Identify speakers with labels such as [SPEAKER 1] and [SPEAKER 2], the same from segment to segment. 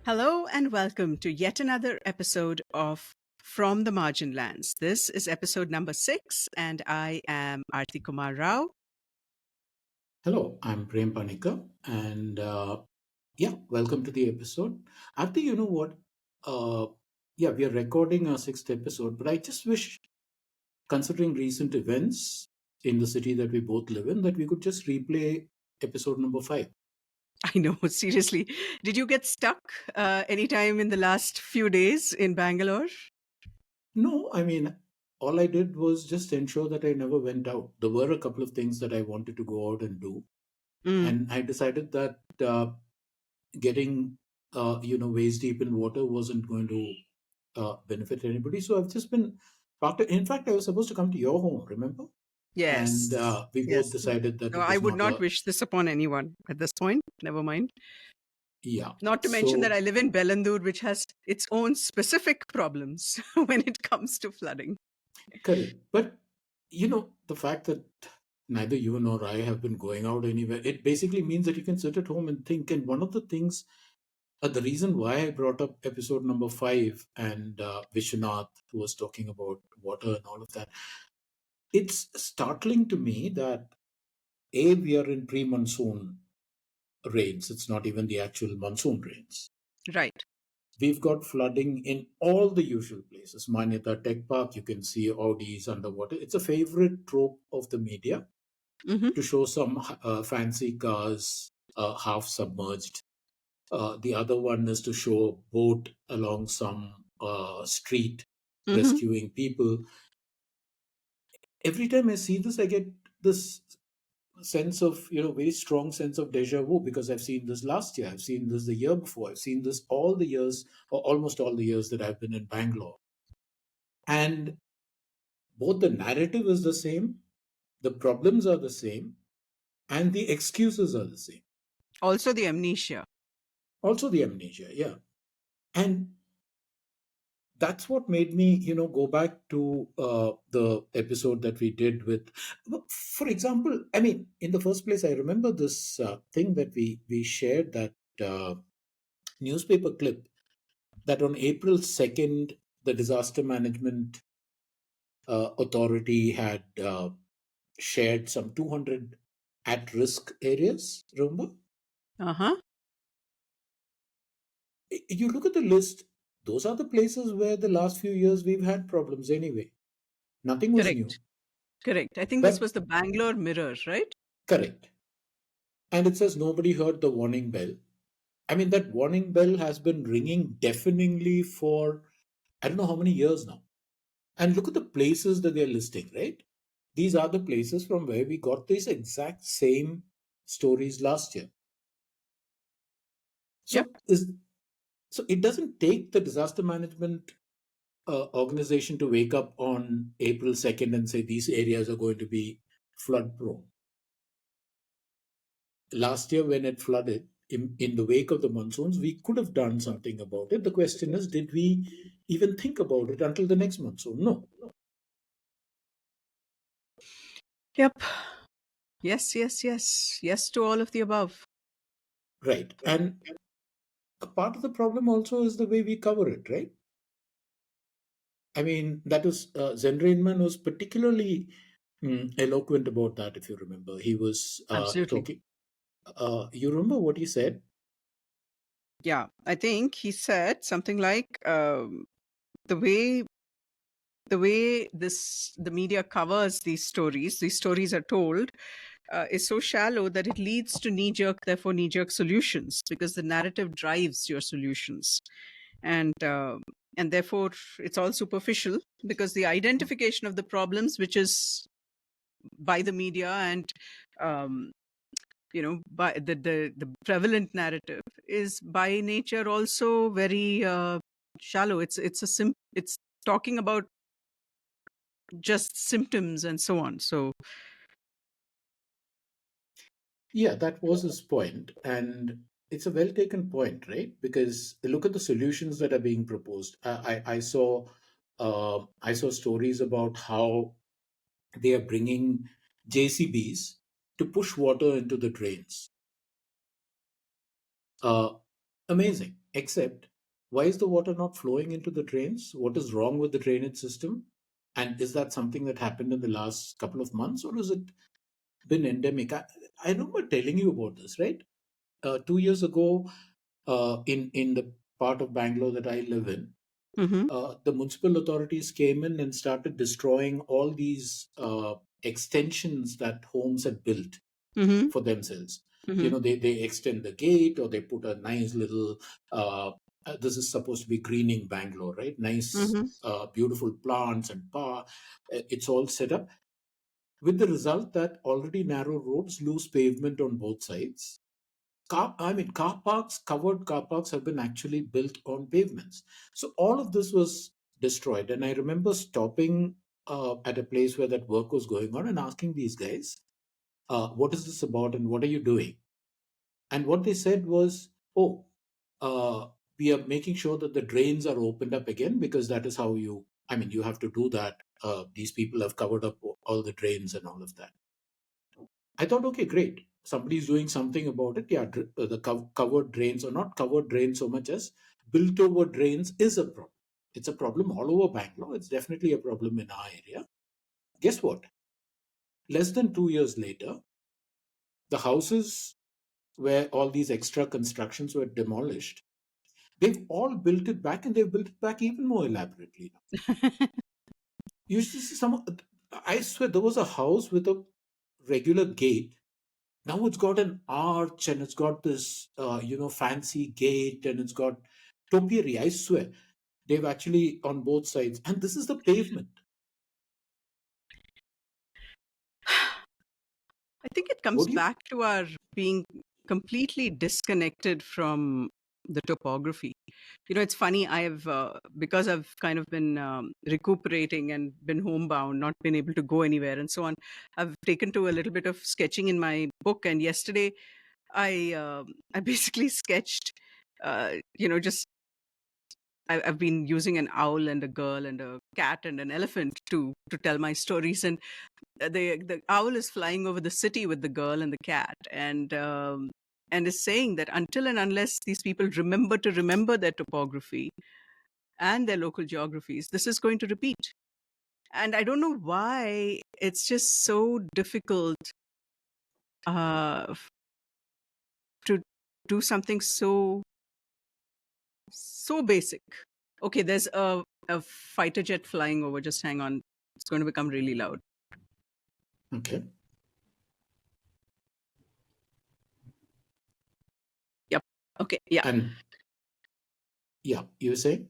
[SPEAKER 1] Hello and welcome to yet another episode of From the Marginlands. This is episode number 6 and I am Arti Kumar Rao.
[SPEAKER 2] Hello, I'm Prem Panika, and welcome to the episode. Arti, you know what? We are recording our sixth episode, but I just wish, considering recent events in the city that we both live in, that we could just replay episode number 5.
[SPEAKER 1] I know, seriously. Did you get stuck anytime in the last few days in Bangalore?
[SPEAKER 2] No, I mean, all I did was just ensure that I never went out. There were a couple of things that I wanted to go out and do,
[SPEAKER 1] Mm.
[SPEAKER 2] and I decided that getting waist deep in water wasn't going to benefit anybody. So I've just been parked. In fact, I was supposed to come to your home, remember? And
[SPEAKER 1] Yes.
[SPEAKER 2] we both
[SPEAKER 1] Yes.
[SPEAKER 2] decided that
[SPEAKER 1] No,
[SPEAKER 2] it
[SPEAKER 1] I
[SPEAKER 2] was
[SPEAKER 1] would
[SPEAKER 2] not
[SPEAKER 1] not
[SPEAKER 2] a.
[SPEAKER 1] wish this upon anyone at this point. Never mind.
[SPEAKER 2] Yeah.
[SPEAKER 1] Not to mention that
[SPEAKER 2] So
[SPEAKER 1] I live in Bellandur, which has its own specific problems when it comes to flooding.
[SPEAKER 2] correct. But the fact that neither you nor I have been going out anywhere, it basically means that you can sit at home and think. And one of the things, the reason why I brought up episode number 5 and Vishwanath, who was talking about water and all of that, it's startling to me that we are in pre-monsoon rains. It's not even the actual monsoon rains.
[SPEAKER 1] Right.
[SPEAKER 2] We've got flooding in all the usual places. Manyata Tech Park, you can see Audis underwater. It's a favorite trope of the media
[SPEAKER 1] Hmm.
[SPEAKER 2] to show some fancy cars half submerged. The other one is to show a boat along some street
[SPEAKER 1] Hmm.
[SPEAKER 2] rescuing people. Every time I see this, I get this sense of, very strong sense of deja vu, because I've seen this last year, I've seen this the year before, I've seen this all the years, or almost all the years that I've been in Bangalore. And both the narrative is the same, the problems are the same, and the excuses are the same.
[SPEAKER 1] Also, the amnesia.
[SPEAKER 2] Also the amnesia, yeah. And that's what made me, go back to the episode that we did with, for example, I mean, in the first place, I remember this thing that we shared, that uh, newspaper clip, that on April 2nd, the Disaster Management Authority had shared some 200 at risk areas. Remember?
[SPEAKER 1] Uh huh.
[SPEAKER 2] You look at the list, those are the places where the last few years we've had problems anyway. Nothing was new.
[SPEAKER 1] Correct. Correct. I think this
[SPEAKER 2] But
[SPEAKER 1] was the Bangalore Mirror, right?
[SPEAKER 2] correct. And it says nobody heard the warning bell. I mean, that warning bell has been ringing deafeningly for I don't know how many years now. And look at the places that they're listing, right? These are the places from where we got these exact same stories last year.
[SPEAKER 1] Yep.
[SPEAKER 2] So so it doesn't take the disaster management organization to wake up on April 2nd and say these areas are going to be flood prone. Last year, when it flooded in the wake of the monsoons, we could have done something about it. The question is, did we even think about it until the next monsoon? No.
[SPEAKER 1] Yep. Yes, yes, yes. Yes to all of the above.
[SPEAKER 2] Right. And a part of the problem also is the way we cover it, right? I mean, that was Zen Rainman was particularly eloquent about that, if you remember. He was
[SPEAKER 1] Absolutely.
[SPEAKER 2] talking. You remember what he said?
[SPEAKER 1] Yeah. I think he said something like the way the media covers these stories are told is so shallow that it leads to knee jerk solutions because the narrative drives your solutions. And therefore it's all superficial because the identification of the problems, which is by the media and um, by the prevalent narrative, is by nature also very shallow. It's talking about just symptoms and so on. So
[SPEAKER 2] Yeah, that was his point. And it's a well taken point, right? Because look at the solutions that are being proposed. I saw stories about how they are bringing JCBs to push water into the drains. Uh, Amazing. Except, why is the water not flowing into the drains? What is wrong with the drainage system? And is that something that happened in the last couple of months, or has it been endemic? I remember telling you about this, right? 2 years ago, in the part of Bangalore that I live in,
[SPEAKER 1] Mm-hmm.
[SPEAKER 2] the municipal authorities came in and started destroying all these extensions that homes had built
[SPEAKER 1] Mm-hmm.
[SPEAKER 2] for themselves.
[SPEAKER 1] Mm-hmm.
[SPEAKER 2] They extend the gate, or they put a nice little. This is supposed to be greening Bangalore, right? Nice,
[SPEAKER 1] Mm-hmm.
[SPEAKER 2] beautiful plants and it's all set up with the result that already narrow roads lose pavement on both sides. Car parks, covered car parks have been actually built on pavements. So all of this was destroyed. And I remember stopping at a place where that work was going on and asking these guys, what is this about and what are you doing? And what they said was, oh, uh, we are making sure that the drains are opened up again, because that is how you have to do that. These people have covered up all the drains and all of that. I thought, okay, great. Somebody's doing something about it. Yeah, the covered drains, or not covered drains so much as built over drains, is a problem. It's a problem all over Bangalore. It's definitely a problem in our area. Guess what? Less than 2 years later, the houses where all these extra constructions were demolished, they've all built it back, and they've built it back even more elaborately now. You used to see I swear, there was a house with a regular gate. Now it's got an arch, and it's got this, fancy gate, and it's got topiary. I swear, they've actually on both sides, and this is the pavement.
[SPEAKER 1] I think it comes
[SPEAKER 2] What do you?
[SPEAKER 1] back to our being completely disconnected from the topography. It's funny. Because I've kind of been recuperating and been homebound, not been able to go anywhere, and so on. I've taken to a little bit of sketching in my book, and yesterday I basically sketched. Just I've been using an owl and a girl and a cat and an elephant to tell my stories, and the owl is flying over the city with the girl and the cat, and is saying that until and unless these people remember their topography and their local geographies, this is going to repeat. And I don't know why it's just so difficult uh, to do something so basic. Okay, there's a fighter jet flying over. Just hang on. It's going to become really loud.
[SPEAKER 2] Okay.
[SPEAKER 1] Yep. Okay. Yeah.
[SPEAKER 2] And yeah, you were saying?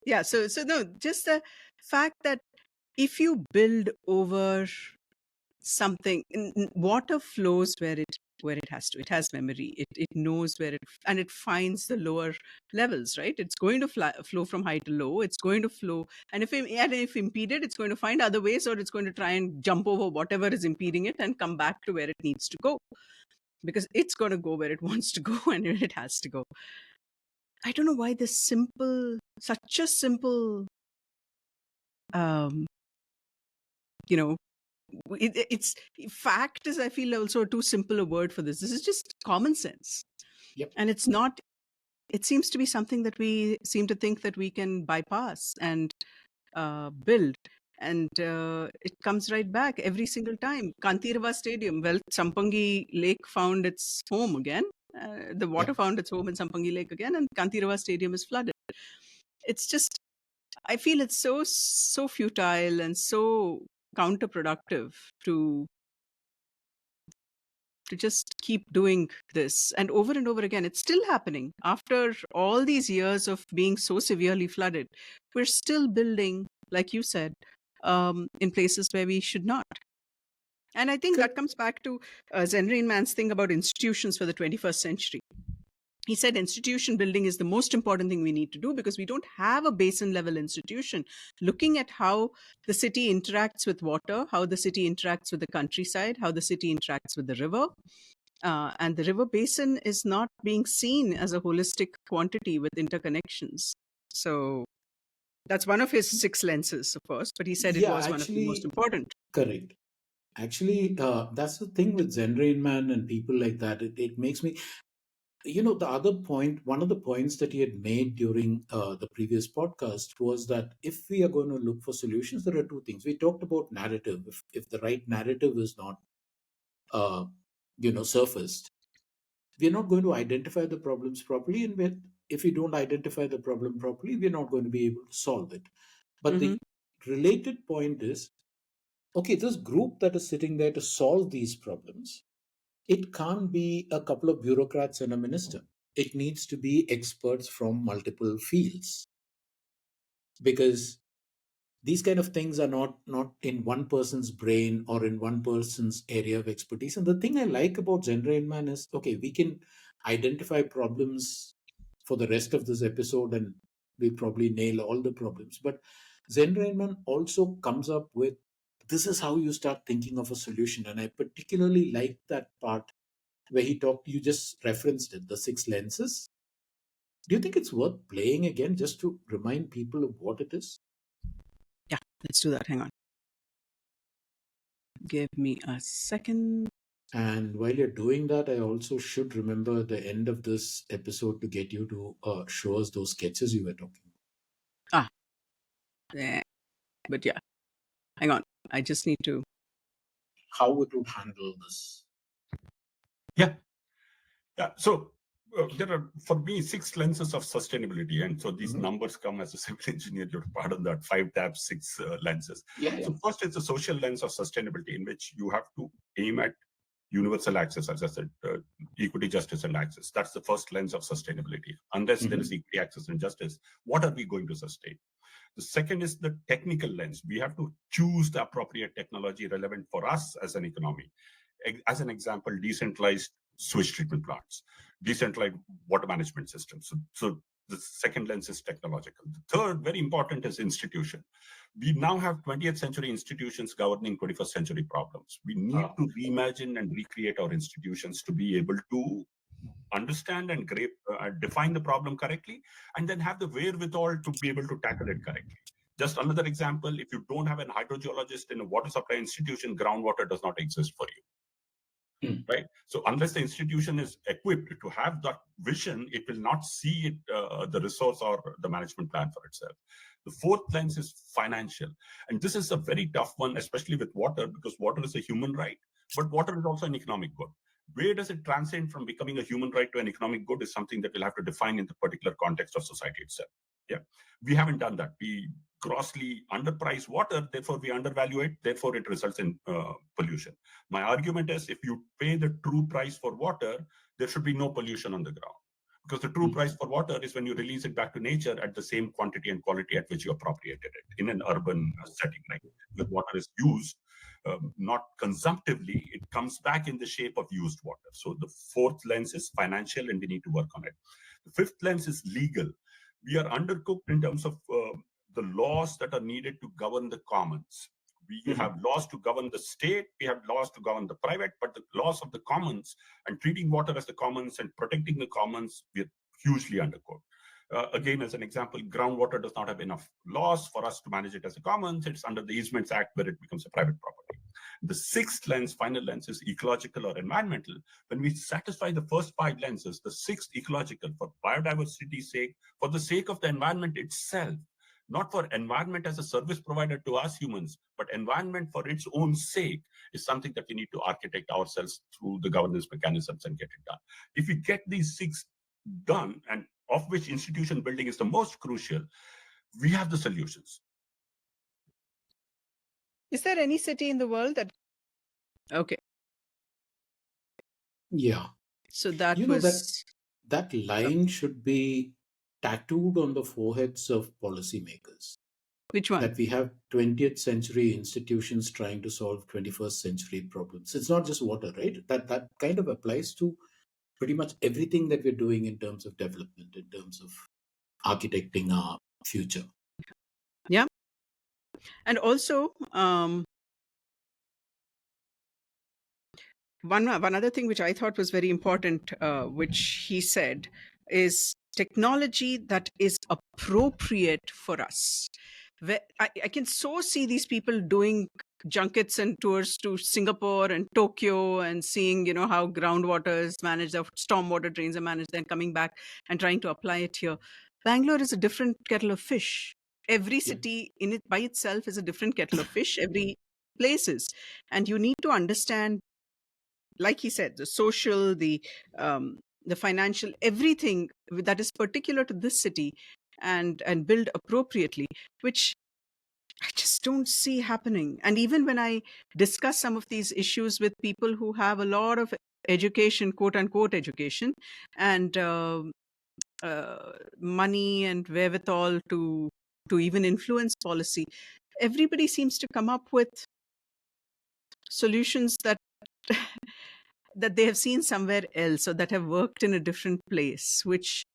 [SPEAKER 1] Yeah. So no, just the fact that if you build over something, water flows where it has to. It has memory. It knows where and it finds the lower levels, right? It's going to flow from high to low. It's going to flow, and if impeded, it's going to find other ways, or it's going to try and jump over whatever is impeding it and come back to where it needs to go, because it's going to go where it wants to go and where it has to go. I don't know why such a simple, um, you know, it's fact is, I feel, also too simple a word for this. This is just common sense.
[SPEAKER 2] Yep.
[SPEAKER 1] And it's not. It seems to be something that we seem to think that we can bypass and build. And it comes right back every single time. Kanteerava Stadium, well, Sampangi Lake found its home again. The water
[SPEAKER 2] Yep.
[SPEAKER 1] found its home in Sampangi Lake again, and Kanteerava Stadium is flooded. It's just, I feel it's so futile and so counterproductive to just keep doing this, and over again. It's still happening after all these years of being so severely flooded. We're still building, like you said, in places where we should not. And I think that
[SPEAKER 2] Correct.
[SPEAKER 1] comes back to Zenrain Man's thing about institutions for the 21st century. He said institution building is the most important thing we need to do, because we don't have a basin level institution looking at how the city interacts with water, how the city interacts with the countryside, how the city interacts with the river. And the river basin is not being seen as a holistic quantity with interconnections. So that's one of his six lenses, of course, but he said it
[SPEAKER 2] Yeah,
[SPEAKER 1] was one of the most
[SPEAKER 2] actually,
[SPEAKER 1] important.
[SPEAKER 2] correct. Actually, that's the thing with Zen Rain Man and people like that. It makes me. the other point, one of the points that he had made during the previous podcast was that if we are going to look for solutions, there are two things. We talked about narrative. If the right narrative is not, uh, surfaced, we're not going to identify the problems properly. And if we don't identify the problem properly, we're not going to be able to solve it. But
[SPEAKER 1] Mm-hmm.
[SPEAKER 2] the related point is, okay, this group that is sitting there to solve these problems, it can't be a couple of bureaucrats and a minister. It needs to be experts from multiple fields, because these kind of things are not in one person's brain or in one person's area of expertise. And the thing I like about Zen is, okay, we can identify problems for the rest of this episode and we probably nail all the problems. But Zen also comes up with, this is how you start thinking of a solution. And I particularly like that part where you just referenced it, the six lenses. Do you think it's worth playing again just to remind people of what it is?
[SPEAKER 1] Yeah, let's do that. Hang on. Give me a second.
[SPEAKER 2] And while you're doing that, I also should remember the end of this episode to get you to show us those sketches you were talking
[SPEAKER 1] Ah, yeah. But yeah, hang on. I just need to.
[SPEAKER 2] how it would handle this.
[SPEAKER 3] Yeah. Yeah. So there are, for me, 6 lenses of sustainability. And so these numbers come as a civil engineer. You're part of that 5 tabs, 6 lenses.
[SPEAKER 2] Yeah.
[SPEAKER 3] So first is the social lens of sustainability, in which you have to aim at universal access, as I said, equity, justice, and access. That's the first lens of sustainability. Unless there is equity, access, and justice, what are we going to sustain? The second is the technical lens. We have to choose the appropriate technology relevant for us as an economy. As an example, decentralized sewage treatment plants, decentralized water management systems. So the second lens is technological. The third, very important, is institution. We now have 20th century institutions governing 21st century problems. We need to reimagine and recreate our institutions to be able to understand and define the problem correctly, and then have the wherewithal to be able to tackle it correctly. Just another example, if you don't have an hydrogeologist in a water supply institution, groundwater does not exist for you. Right? So unless the institution is equipped to have that vision, it will not see the resource or the management plan for itself. The fourth lens is financial. And this is a very tough one, especially with water, because water is a human right, but water is also an economic good. Where does it transcend from becoming a human right to an economic good is something that we'll have to define in the particular context of society itself. Yeah, we haven't done that. We grossly underprice water, therefore we undervalue it, therefore it results in pollution. My argument is, if you pay the true price for water, there should be no pollution on the ground. Because the true price for water is when you release it back to nature at the same quantity and quality at which you appropriated it in an urban setting. Like when water is used, not consumptively, it comes back in the shape of used water. So the fourth lens is financial, and we need to work on it. The fifth lens is legal. We are undercooked in terms of the laws that are needed to govern the commons. We have laws to govern the state, we have laws to govern the private, but the laws of the commons and treating water as the commons and protecting the commons, we're hugely undercooked. Again, as an example, groundwater does not have enough laws for us to manage it as a commons. It's under the Easements Act where it becomes a private property. The sixth lens, final lens, is ecological or environmental. When we satisfy the first 5 lenses, the sixth, ecological, for biodiversity's sake, for the sake of the environment itself, not for environment as a service provider to us humans, but environment for its own sake, is something that we need to architect ourselves through the governance mechanisms and get it done. If we get these 6 done, and of which institution building is the most crucial, we have the solutions.
[SPEAKER 1] Is there any city in the world that? Okay.
[SPEAKER 2] Yeah.
[SPEAKER 1] So that
[SPEAKER 2] You know
[SPEAKER 1] was.
[SPEAKER 2] that line should be tattooed on the foreheads of policymakers.
[SPEAKER 1] Which one?
[SPEAKER 2] That we have 20th century institutions trying to solve 21st century problems. It's not just water, right? That kind of applies to pretty much everything that we're doing in terms of development, in terms of architecting our future.
[SPEAKER 1] Yeah. And also, one other thing which I thought was very important, which he said, is technology that is appropriate for us. I can so see these people doing junkets and tours to Singapore and Tokyo and seeing, how groundwater is managed, the stormwater drains are managed, then coming back and trying to apply it here. Bangalore is a different kettle of fish. Every
[SPEAKER 2] Yeah.
[SPEAKER 1] city in it by itself is a different kettle of fish. Every place is. And you need to understand, like he said, the social, the financial, everything that is particular to this city, and build appropriately, which I just don't see happening. And even when I discuss some of these issues with people who have a lot of education, quote unquote education, and money and wherewithal to even influence policy, everybody seems to come up with solutions that that they have seen somewhere else or that have worked in a different place, which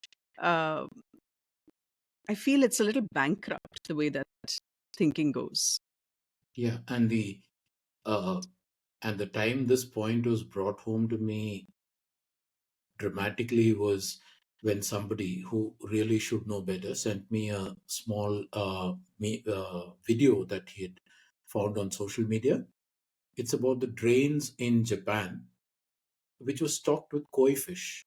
[SPEAKER 1] uh, I feel it's a little bankrupt the way that thinking goes.
[SPEAKER 2] Yeah, and the time this point was brought home to me dramatically was when somebody who really should know better sent me a small video that he had found on social media. It's about the drains in Japan, which was stocked with koi fish.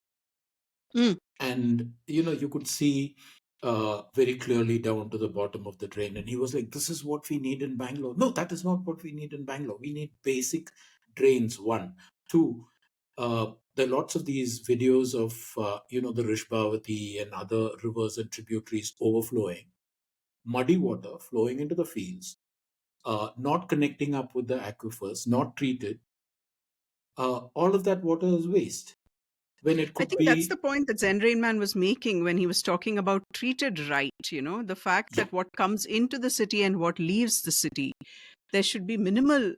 [SPEAKER 1] Mm.
[SPEAKER 2] And you could see very clearly down to the bottom of the drain, and he was like, this is what we need in Bangalore. No, that is not what we need in Bangalore. We need basic drains. One, two, there are lots of these videos of the Rishbhavati and other rivers and tributaries overflowing, muddy water flowing into the fields, not connecting up with the aquifers, not treated. All of that water is waste when it
[SPEAKER 1] I
[SPEAKER 2] could
[SPEAKER 1] think that's
[SPEAKER 2] be.
[SPEAKER 1] the point that Zen Rain Man was making when he was talking about treated right. The fact
[SPEAKER 2] Yeah.
[SPEAKER 1] that what comes into the city and what leaves the city, there should be minimal,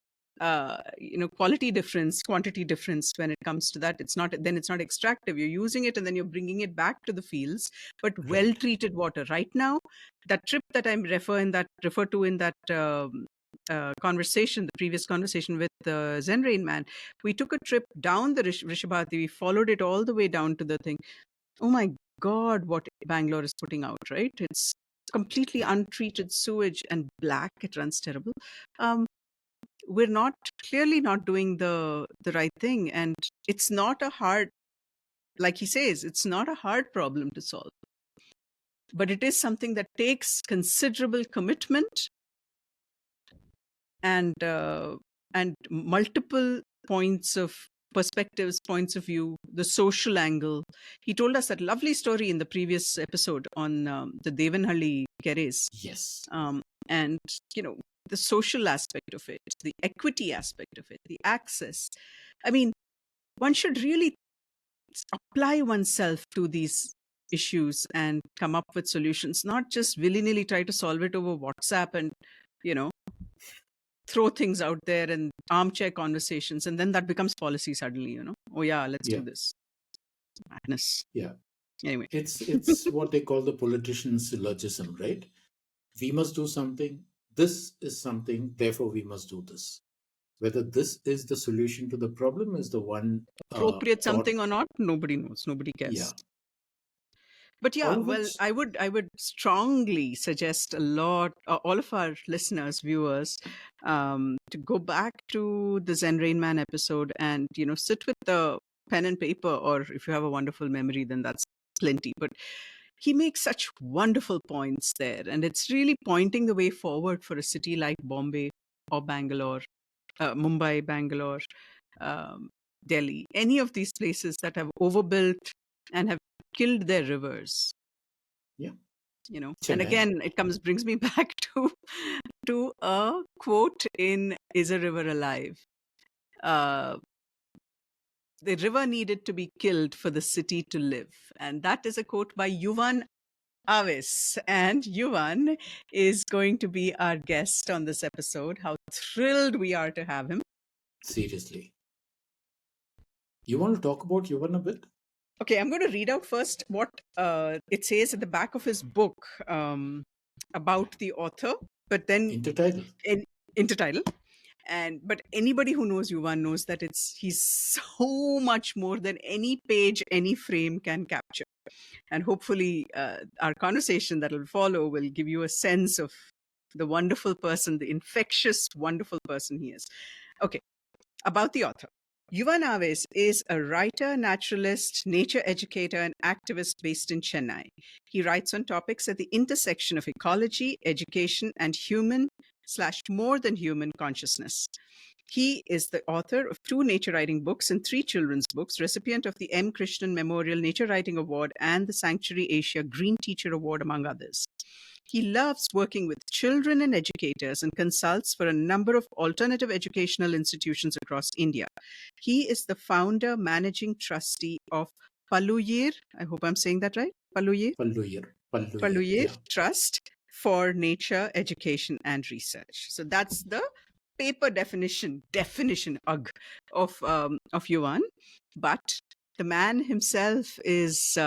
[SPEAKER 1] quality difference, quantity difference when it comes to that. It's not extractive. You're using it and then you're bringing it back to the fields, but well
[SPEAKER 2] Right.
[SPEAKER 1] treated water. Right now, that trip that I refer to in that conversation, the previous conversation with the Zen Rain Man, we took a trip down the Rishabhati. We followed it all the way down to the thing. Oh my God, what Bangalore is putting out, right? It's completely
[SPEAKER 2] Yeah.
[SPEAKER 1] untreated sewage and black. It runs terrible. Um, we're not clearly not doing the right thing, and it's not a hard, like he says, it's not a hard problem to solve, but it is something that takes considerable commitment and multiple perspectives, points of view, the social angle. He told us that lovely story in the previous episode on the Devanhalli Keres,
[SPEAKER 2] Yes.
[SPEAKER 1] and the social aspect of it, the equity aspect of it, the access. I mean, one should really apply oneself to these issues and come up with solutions, not just willy-nilly try to solve it over WhatsApp and you know throw things out there and armchair conversations, and then that becomes policy suddenly. Oh yeah, let's do
[SPEAKER 2] Yeah.
[SPEAKER 1] this. Madness.
[SPEAKER 2] Yeah.
[SPEAKER 1] Anyway.
[SPEAKER 2] It's what they call the politician's syllogism, right? We must do something. This is something, therefore we must do this. Whether this is the solution to the problem is the one
[SPEAKER 1] Appropriate
[SPEAKER 2] thought.
[SPEAKER 1] something or not, nobody knows, nobody
[SPEAKER 2] Yeah.
[SPEAKER 1] cares. But yeah,
[SPEAKER 2] All of
[SPEAKER 1] well,
[SPEAKER 2] which.
[SPEAKER 1] I would strongly suggest all of our listeners, viewers, to go back to the Zen Rain Man episode and sit with the pen and paper, or if you have a wonderful memory, then that's plenty. But he makes such wonderful points there, and it's really pointing the way forward for a city like Bombay or Bangalore, Mumbai, Bangalore, Delhi, any of these places that have overbuilt and have killed their rivers.
[SPEAKER 2] Yeah.
[SPEAKER 1] And
[SPEAKER 2] Chennai.
[SPEAKER 1] again, it brings me back to a quote in Is a River Alive? Uh, the river needed to be killed for the city to live. And that is a quote by Yuvan Aves. And Yuvan is going to be our guest on this episode. How thrilled we are to have him.
[SPEAKER 2] Seriously. You want to talk about Yuvan a bit?
[SPEAKER 1] Okay, I'm going to read out first what it says at the back of his book about the author, but then
[SPEAKER 2] Intertitle.
[SPEAKER 1] intertitle. But anybody who knows Yuvan knows that he's so much more than any page, any frame can capture. And hopefully our conversation that will follow will give you a sense of the wonderful person, the infectious, wonderful person he is. Okay, about the author. Yuvan Aves is a writer, naturalist, nature educator, and activist based in Chennai. He writes on topics at the intersection of ecology, education, and human/more than human consciousness. He is the author of 2 nature writing books and 3 children's books, recipient of the M. Krishnan Memorial Nature Writing Award and the Sanctuary Asia Green Teacher Award, among others. He loves working with children and educators and consults for a number of alternative educational institutions across India. He is the founder, managing trustee of Palluyir, I hope I'm saying that right, Palluyir
[SPEAKER 2] Yeah.
[SPEAKER 1] Trust for Nature Education and Research. So that's the paper definition of Yuvan. But the man himself is,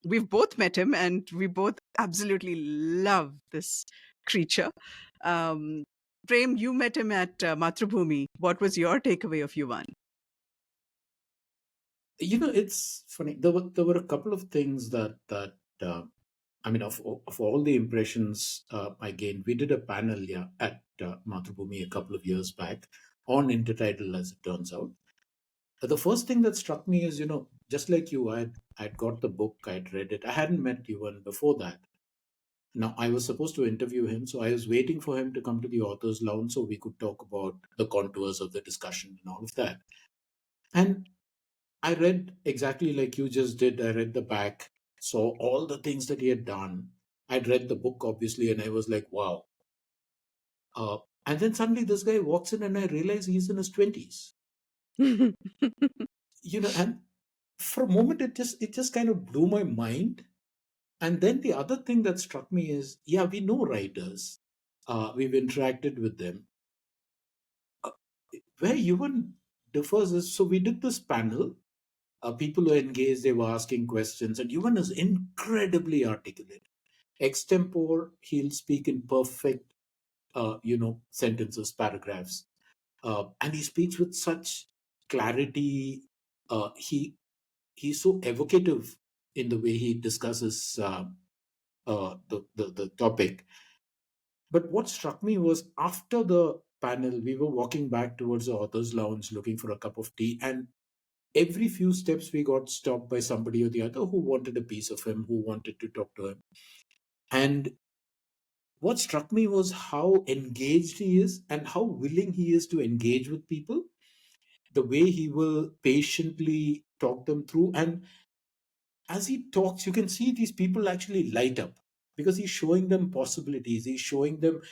[SPEAKER 1] we've both met him and we both absolutely love this creature. Prem, you met him at Mathrubhumi. What was your takeaway of Yuvan?
[SPEAKER 2] It's funny. There were a couple of things that I mean, of all the impressions I gained, we did a panel at Mathrubhumi a couple of years back on intertitle, as it turns out. The first thing that struck me is, just like you, I'd got the book, I'd read it. I hadn't met Yuvan before that. Now, I was supposed to interview him, so I was waiting for him to come to the author's lounge so we could talk about the contours of the discussion and all of that. And I read exactly like you just did. I read the back, saw all the things that he had done. I'd read the book, obviously, and I was like, wow. And then suddenly this guy walks in and I realize he's in his 20s. And for a moment, it just kind of blew my mind. And then the other thing that struck me is, we know writers. We've interacted with them. Where Yuvan differs is, so we did this panel. People were engaged, they were asking questions, and Yuvan is incredibly articulate. Extempore, he'll speak in perfect, sentences, paragraphs. And he speaks with such clarity. He's so evocative in the way he discusses the topic. But what struck me was, after the panel, we were walking back towards the author's lounge looking for a cup of tea, and every few steps we got stopped by somebody or the other who wanted a piece of him, who wanted to talk to him. And what struck me was how engaged he is and how willing he is to engage with people. The way he will patiently talk them through. And as he talks, you can see these people actually light up because he's showing them possibilities. He's showing them,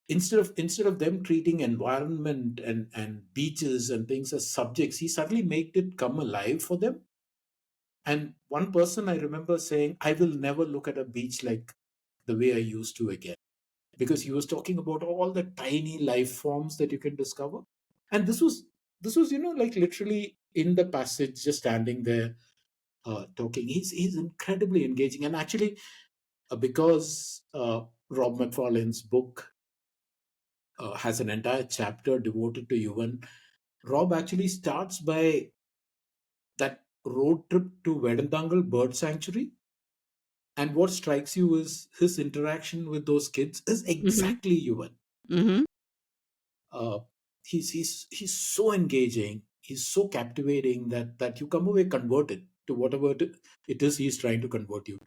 [SPEAKER 2] instead of them treating environment and beaches and things as subjects, he suddenly made it come alive for them. And one person I remember saying, I will never look at a beach like the way I used to again. Because he was talking about all the tiny life forms that you can discover. And this was, like literally in the passage, just standing there talking. He's incredibly engaging. And actually, because Rob Macfarlane's book has an entire chapter devoted to Yuvan, Rob actually starts by that road trip to Vedandangal Bird Sanctuary. And what strikes you is his interaction with those kids is exactly Yuvan.
[SPEAKER 1] Mm-hmm.
[SPEAKER 2] He's so engaging. He's so captivating that you come away converted to whatever it is he's trying to convert you to.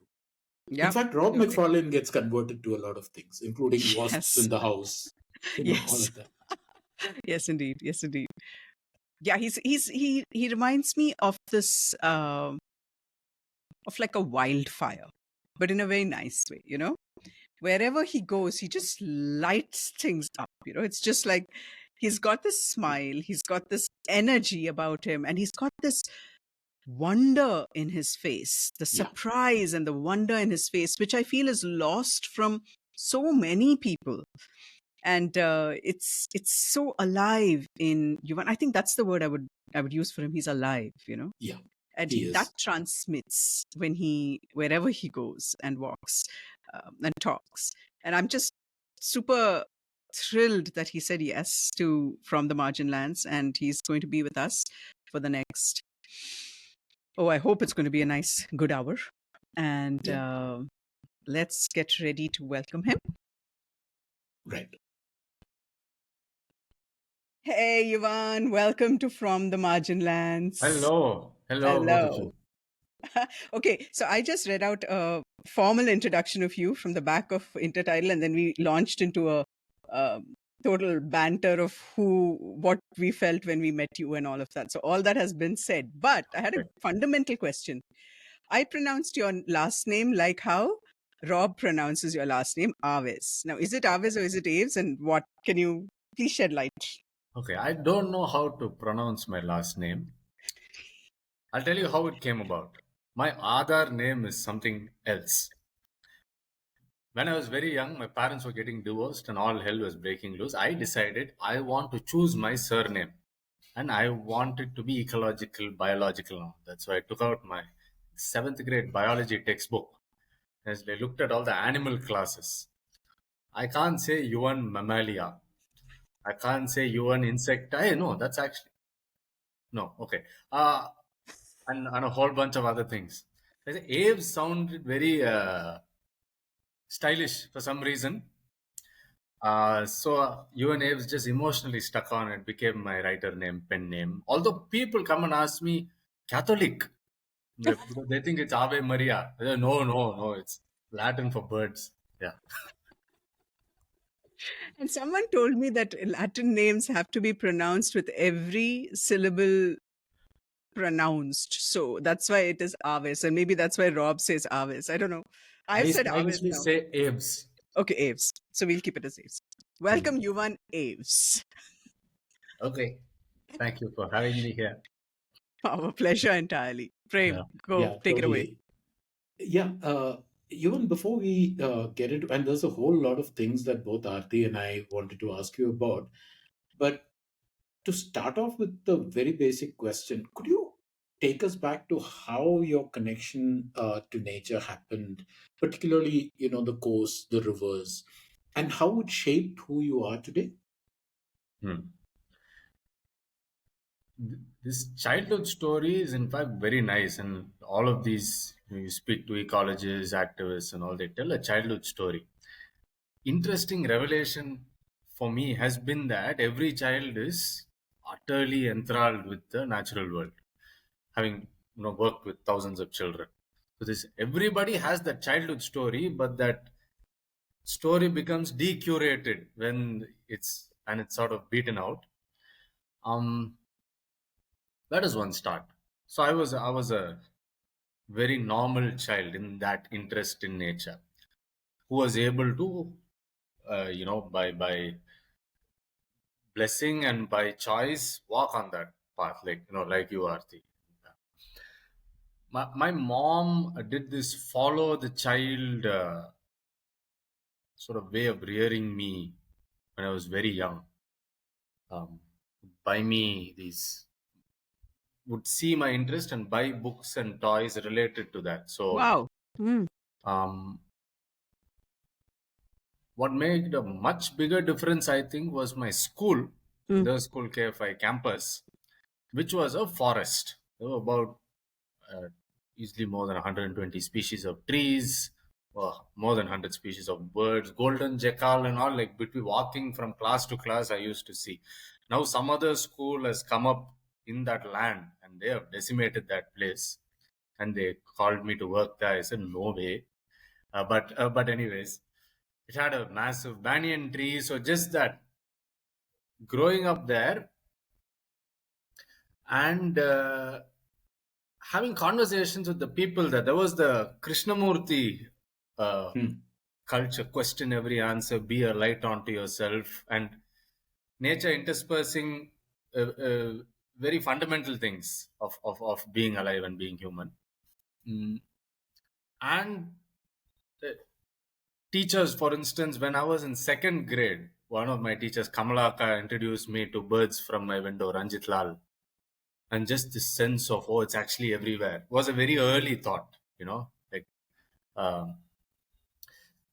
[SPEAKER 1] Yeah.
[SPEAKER 2] In fact, Rob Macfarlane gets converted to a lot of things, including wasps in the house.
[SPEAKER 1] Yes.
[SPEAKER 2] All of that.
[SPEAKER 1] Yes, indeed. Yes, indeed. Yeah, he reminds me of this of like a wildfire, but in a very nice way. Wherever he goes, he just lights things up. It's just like he's got this smile, he's got this energy about him, and he's got this wonder in his face, the surprise and the wonder in his face, which I feel is lost from so many people. And it's so alive in Yuvan. I think that's the word I would use for him. He's alive,
[SPEAKER 2] Yeah,
[SPEAKER 1] and
[SPEAKER 2] he is.
[SPEAKER 1] that transmits wherever he goes and walks and talks. And I'm just super thrilled that he said yes to From the Marginlands, and he's going to be with us for the next. I hope it's going to be a nice, good hour. And let's get ready to welcome him.
[SPEAKER 2] Right.
[SPEAKER 1] Hey, Yuvan, welcome to From the Marginlands.
[SPEAKER 4] Hello. Hello, both of you.
[SPEAKER 1] Okay, so I just read out a formal introduction of you from the back of Intertitle, and then we launched into a total banter of what we felt when we met you and all of that. So all that has been said. But I had a fundamental question. I pronounced your last name like how Rob pronounces your last name, Aves. Now, is it Aves or is it Aves? And what can you please shed light?
[SPEAKER 4] Okay, I don't know how to pronounce my last name. I'll tell you how it came about. My Aadhaar name is something else. When I was very young, my parents were getting divorced and all hell was breaking loose. I decided I want to choose my surname and I want it to be ecological, biological now. That's why I took out my 7th grade biology textbook. As I looked at all the animal classes, I can't say Yuvan mammalia. I can't say Yuvan insecti. No, that's actually no. Okay. And a whole bunch of other things. Aves sounded very stylish for some reason. So Yuvan Aves just emotionally stuck on it, became my writer name, pen name. Although people come and ask me, Catholic, they think it's Ave Maria. No, it's Latin for birds. Yeah.
[SPEAKER 1] And someone told me that Latin names have to be pronounced with every syllable pronounced. So that's why it is Aves. And maybe that's why Rob says Aves. I don't know. I've said
[SPEAKER 4] I
[SPEAKER 1] Aves
[SPEAKER 4] usually
[SPEAKER 1] now.
[SPEAKER 4] say Aves.
[SPEAKER 1] Okay, Aves. So we'll keep it as Aves. Welcome, Yuvan Aves.
[SPEAKER 4] Okay. Thank you for having me here.
[SPEAKER 1] Our pleasure entirely. Prem,
[SPEAKER 4] Yeah.
[SPEAKER 1] go take it away.
[SPEAKER 2] Yeah, even before we get into, and there's a whole lot of things that both Aarti and I wanted to ask you about, but to start off with the very basic question, could you take us back to how your connection to nature happened, particularly, the coast, the rivers, and how it shaped who you are today?
[SPEAKER 4] This childhood story is in fact very nice, and all of these, you speak to ecologists, activists, and all, they tell a childhood story. Interesting revelation for me has been that every child is utterly enthralled with the natural world, having worked with thousands of children. So this everybody has that childhood story, but that story becomes decurated when it's sort of beaten out. That is one start. So I was a very normal child in that interest in nature, who was able to, by blessing and by choice, walk on that path, like you, Arti. My mom did this follow the child sort of way of rearing me when I was very young. Buy me these, would see my interest and buy books and toys related to that. So
[SPEAKER 1] Wow.
[SPEAKER 4] What made a much bigger difference, I think, was my school, the school KFI campus, which was a forest. There were about easily more than 120 species of trees, more than 100 species of birds, golden jackal and all. Like between walking from class to class, I used to see. Now some other school has come up in that land and they have decimated that place. And they called me to work there. I said, no way. But anyways, it had a massive banyan tree. So just that, growing up there and having conversations with the people there was the Krishnamurti culture, question every answer, be a light onto yourself, and nature interspersing very fundamental things of being alive and being human. And teachers, for instance, when I was in 2nd grade, one of my teachers, Kamalaka, introduced me to birds from my window, Ranjit Lal. And just this sense of, oh, it's actually everywhere, was a very early thought, like,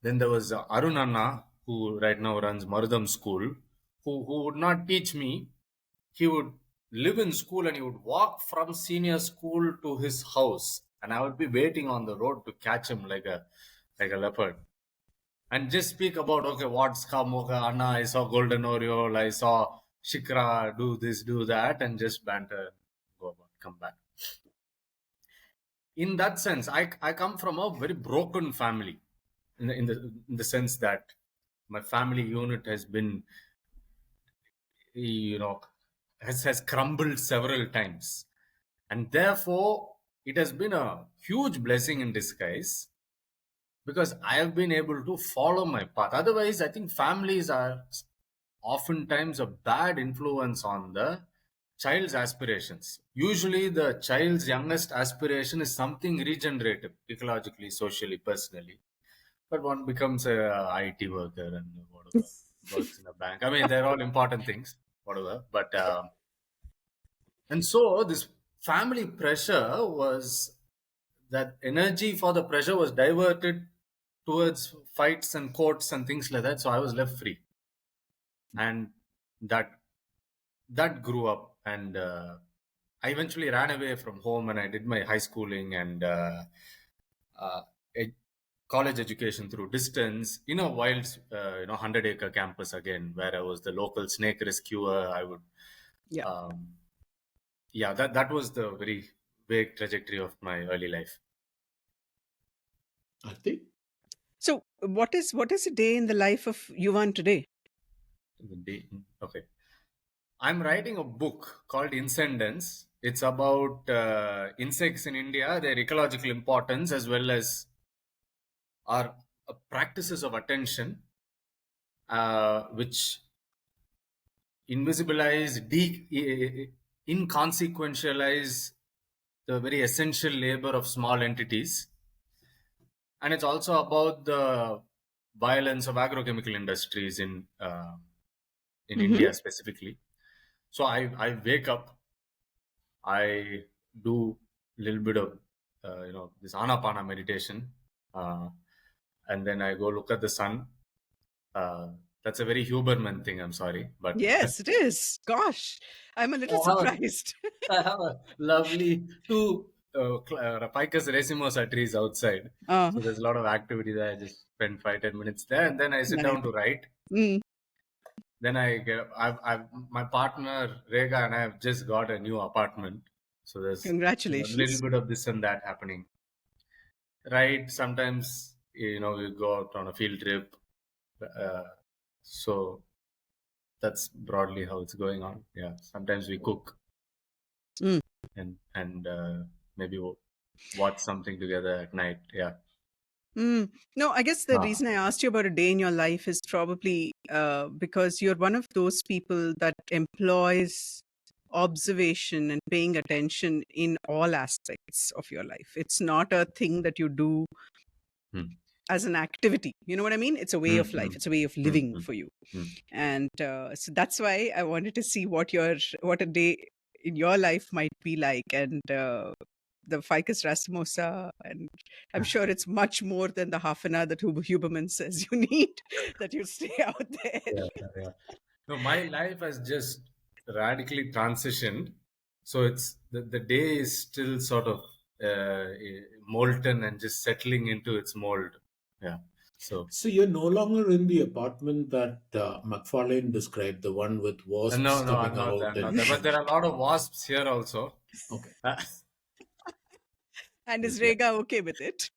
[SPEAKER 4] then there was Arun Anna, who right now runs Marudam School, who would not teach me. He would live in school and he would walk from senior school to his house. And I would be waiting on the road to catch him like a leopard. and just speak about, okay, what's come, okay, Anna, I saw Golden Oriole, I saw Shikra, do this, do that, and just banter, go about, come back. In that sense, I come from a very broken family, in the sense that my family unit has been, you know, has crumbled several times, and therefore it has been a huge blessing in disguise, because I have been able to follow my path. Otherwise, I think families are oftentimes a bad influence on the child's aspirations. Usually, the child's youngest aspiration is something regenerative, ecologically, socially, personally. But one becomes a IT worker and whatever, works in a bank. I mean, they're all important things, whatever. But and so this family pressure was, that energy for the pressure was diverted towards fights and courts and things like that. So I was left free, and that grew up, and I eventually ran away from home, and I did my high schooling and uh, college education through distance in a wild, 100-acre campus again, where I was the local snake rescuer. I would,
[SPEAKER 1] Yeah.
[SPEAKER 4] that was the very vague trajectory of my early life.
[SPEAKER 2] I think.
[SPEAKER 1] So what is a day in the life of Yuvan today?
[SPEAKER 4] Okay. I'm writing a book called Incendence. It's about insects in India, their ecological importance, as well as our practices of attention, which invisibilize, inconsequentialize the very essential labor of small entities. And it's also about the violence of agrochemical industries in India specifically. So I wake up, I do a little bit of this anapana meditation, and then I go look at the sun. That's a very Huberman thing, I'm sorry, but
[SPEAKER 1] Yes, it is. Gosh, I'm a little surprised.
[SPEAKER 4] I have a lovely two Picus racimosa trees outside. So there's a lot of activity there. I just spend 5-10 minutes there, and then I sit down to write. Then my partner Rega and I have just got a new apartment. So there's
[SPEAKER 1] Congratulations.
[SPEAKER 4] a little bit of this and that happening. Right. Sometimes, we go out on a field trip. So that's broadly how it's going on. Yeah. Sometimes we cook and maybe watch something together at night. Yeah.
[SPEAKER 1] No, I guess the reason I asked you about a day in your life is probably because you're one of those people that employs observation and paying attention in all aspects of your life. It's not a thing that you do as an activity. You know what I mean? It's a way of life. It's a way of living for you. And so that's why I wanted to see what a day in your life might be like. And the Ficus racemosa, and I'm sure it's much more than the half an hour that Huberman says you need, that you stay out there.
[SPEAKER 4] Yeah. No, my life has just radically transitioned. So it's the day is still sort of molten and just settling into its mold. Yeah. So
[SPEAKER 2] you're no longer in the apartment that Macfarlane described, the one with wasps
[SPEAKER 4] no,
[SPEAKER 2] coming
[SPEAKER 4] I'm not
[SPEAKER 2] out.
[SPEAKER 4] there, but there are a lot of wasps here also.
[SPEAKER 2] Okay.
[SPEAKER 1] And is Rega okay with it?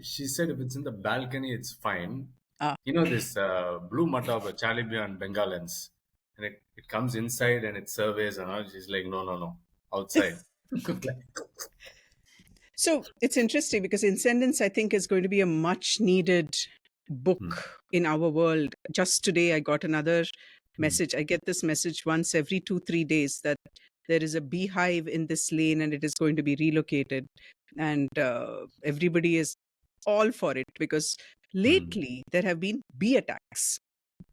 [SPEAKER 4] She said if it's in the balcony, it's fine.
[SPEAKER 1] Ah.
[SPEAKER 4] This blue mataba, Chalibian Bengalans, and it comes inside and it surveys and all. She's like, no, outside.
[SPEAKER 1] So it's interesting because Incendence, I think, is going to be a much needed book in our world. Just today, I got another message. I get this message once every 2-3 days that there is a beehive in this lane and it is going to be relocated. And everybody is all for it because lately there have been bee attacks.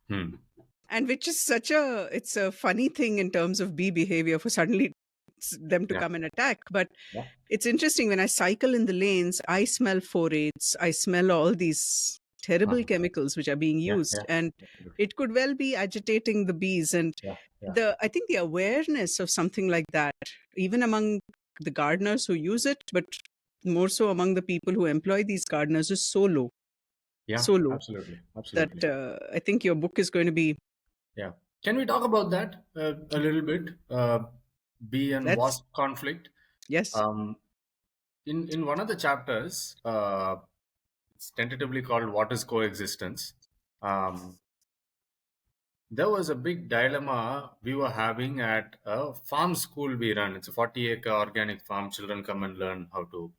[SPEAKER 1] And which is it's a funny thing in terms of bee behavior for suddenly them to come and attack. But it's interesting, when I cycle in the lanes, I smell phorates, I smell all these terrible chemicals which are being used, and it could well be agitating the bees. And I think the awareness of something like that, even among the gardeners who use it, but more so among the people who employ these gardeners, is so low.
[SPEAKER 4] Yeah,
[SPEAKER 1] So low
[SPEAKER 4] absolutely.
[SPEAKER 1] that I think your book is going to be.
[SPEAKER 4] Yeah. Can we talk about that a little bit? Bee and
[SPEAKER 1] Let's.
[SPEAKER 4] wasp conflict.
[SPEAKER 1] Yes.
[SPEAKER 4] In one of the chapters, it's tentatively called "What is Coexistence?" There was a big dilemma we were having at a farm school we run. It's a 40-acre organic farm. Children come and learn how to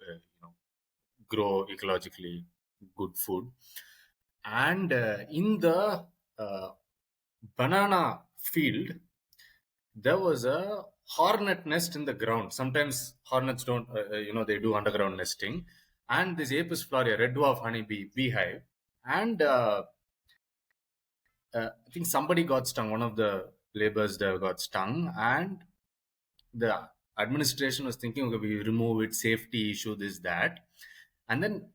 [SPEAKER 4] grow ecologically good food. And in the banana field, there was a hornet nest in the ground. Sometimes hornets don't, they do underground nesting. And this Apis florea, red dwarf honeybee beehive. And I think somebody got stung. One of the laborers there got stung. And the administration was thinking, okay, we remove it, safety issue, this, that. And then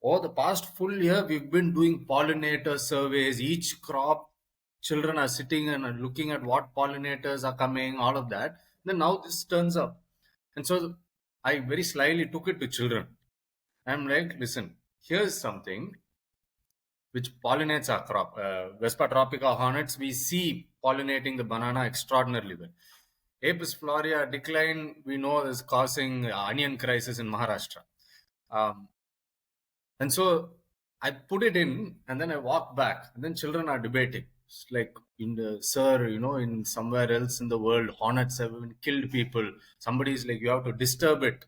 [SPEAKER 4] over the past full year, we've been doing pollinator surveys. Each crop, children are sitting and looking at what pollinators are coming, all of that. Then now this turns up. And so I very slyly took it to children. I'm like, listen, here's something which pollinates our crop. Vespa tropica hornets, we see pollinating the banana extraordinarily well. Apis florea decline, we know, is causing onion crisis in Maharashtra. And so I put it in, and then I walk back, and then children are debating. It's like, sir, in somewhere else in the world, hornets have even killed people. Somebody's like, you have to disturb it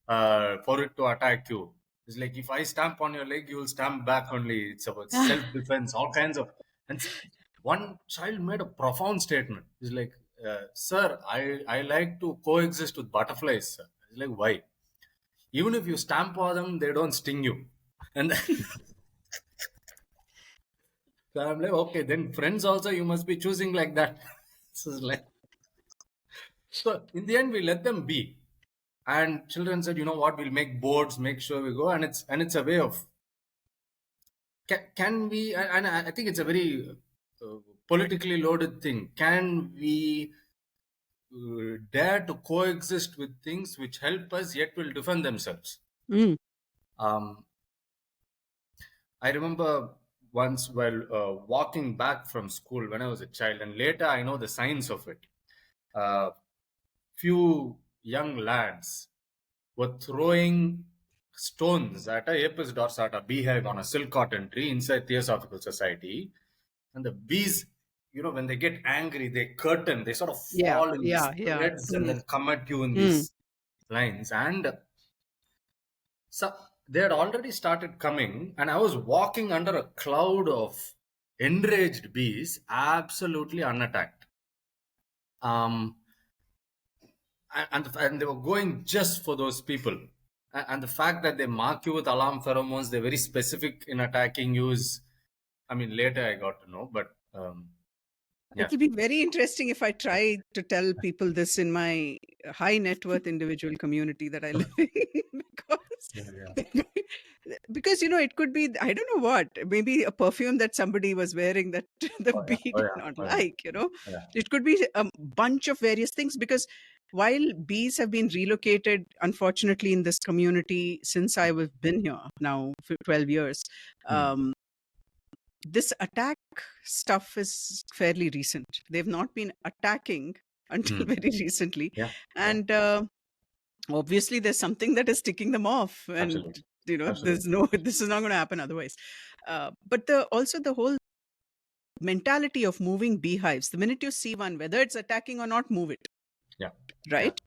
[SPEAKER 4] for it to attack you. It's like, if I stamp on your leg, you will stamp back only. It's about self-defense, all kinds of. And one child made a profound statement. He's like, sir, I like to coexist with butterflies, sir. It's like, why? Even if you stamp on them, they don't sting you. And so I'm like, okay, then friends also, you must be choosing like that. So in the end, we let them be. And children said, you know what, we'll make boards, make sure we go. And it's a way of, can we, and I think it's a very politically loaded thing. Can we dare to coexist with things which help us yet will defend themselves? I remember once while walking back from school when I was a child, and later I know the science of it. Few young lads were throwing stones at a Apis dorsata beehive on a silk cotton tree inside Theosophical Society. And the bees, when they get angry, they curtain, they sort of fall in threads and then come at you in these lines. And so they had already started coming, and I was walking under a cloud of enraged bees, absolutely unattacked. And they were going just for those people. And the fact that they mark you with alarm pheromones, they're very specific in attacking you later I got to know, but
[SPEAKER 1] it will be very interesting if I try to tell people this in my high net worth individual community that I live in. Because it could be, I don't know what, maybe a perfume that somebody was wearing that the bee did not like. It could be a bunch of various things, because while bees have been relocated, unfortunately, in this community since I've been here now for 12 years, this attack stuff is fairly recent. They've not been attacking until very recently. And obviously there's something that is ticking them off. And, there's this is not going to happen otherwise. But also the whole mentality of moving beehives, the minute you see one, whether it's attacking or not, move it. Right?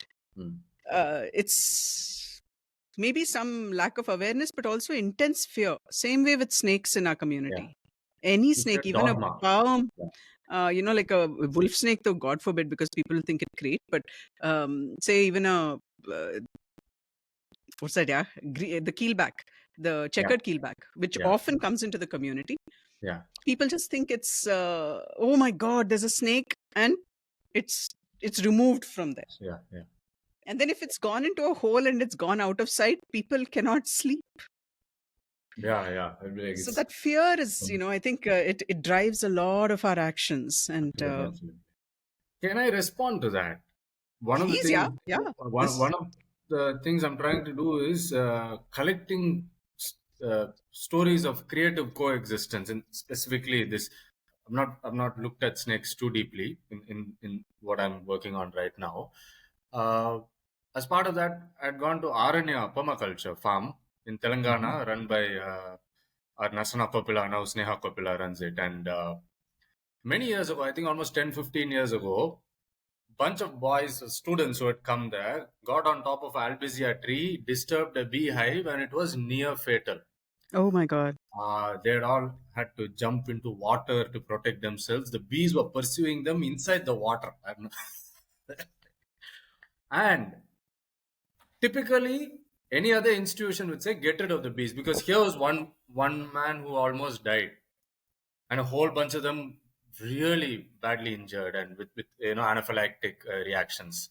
[SPEAKER 1] It's maybe some lack of awareness, but also intense fear. Same way with snakes in our community. Any snake, even a palm, like a wolf snake, though God forbid, because people think it's great. But say even a what's that? The keelback, the checkered keelback, which often comes into the community. People just think it's oh my God, there's a snake, and it's removed from there. And then if it's gone into a hole and it's gone out of sight, people cannot sleep. So that fear is, I think it drives a lot of our actions. And
[SPEAKER 4] can I respond to that? One of the things, the things I'm trying to do is collecting stories of creative coexistence, and specifically this. I've not looked at snakes too deeply in what I'm working on right now. As part of that, I'd gone to Aranya Permaculture farm in Telangana, run by our Nasana Kopila, now Sneha Kopila runs it. And many years ago, I think almost 10, 15 years ago, bunch of boys, students who had come there, got on top of albizia tree, disturbed a beehive, and it was near fatal.
[SPEAKER 1] Oh my God.
[SPEAKER 4] They had all had to jump into water to protect themselves. The bees were pursuing them inside the water. And typically, any other institution would say, get rid of the bees, because here was one man who almost died, and a whole bunch of them really badly injured and with anaphylactic reactions.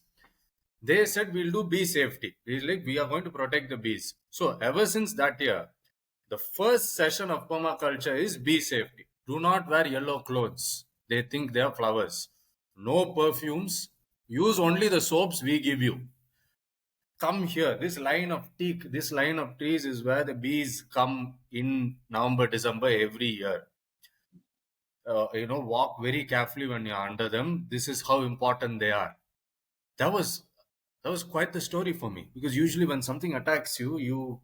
[SPEAKER 4] They said, we'll do bee safety. We are going to protect the bees. So ever since that year, the first session of permaculture is bee safety. Do not wear yellow clothes. They think they are flowers. No perfumes. Use only the soaps we give you. Come here. This line of trees is where the bees come in November, December every year. Walk very carefully when you're under them. This is how important they are. That was quite the story for me, because usually when something attacks you, you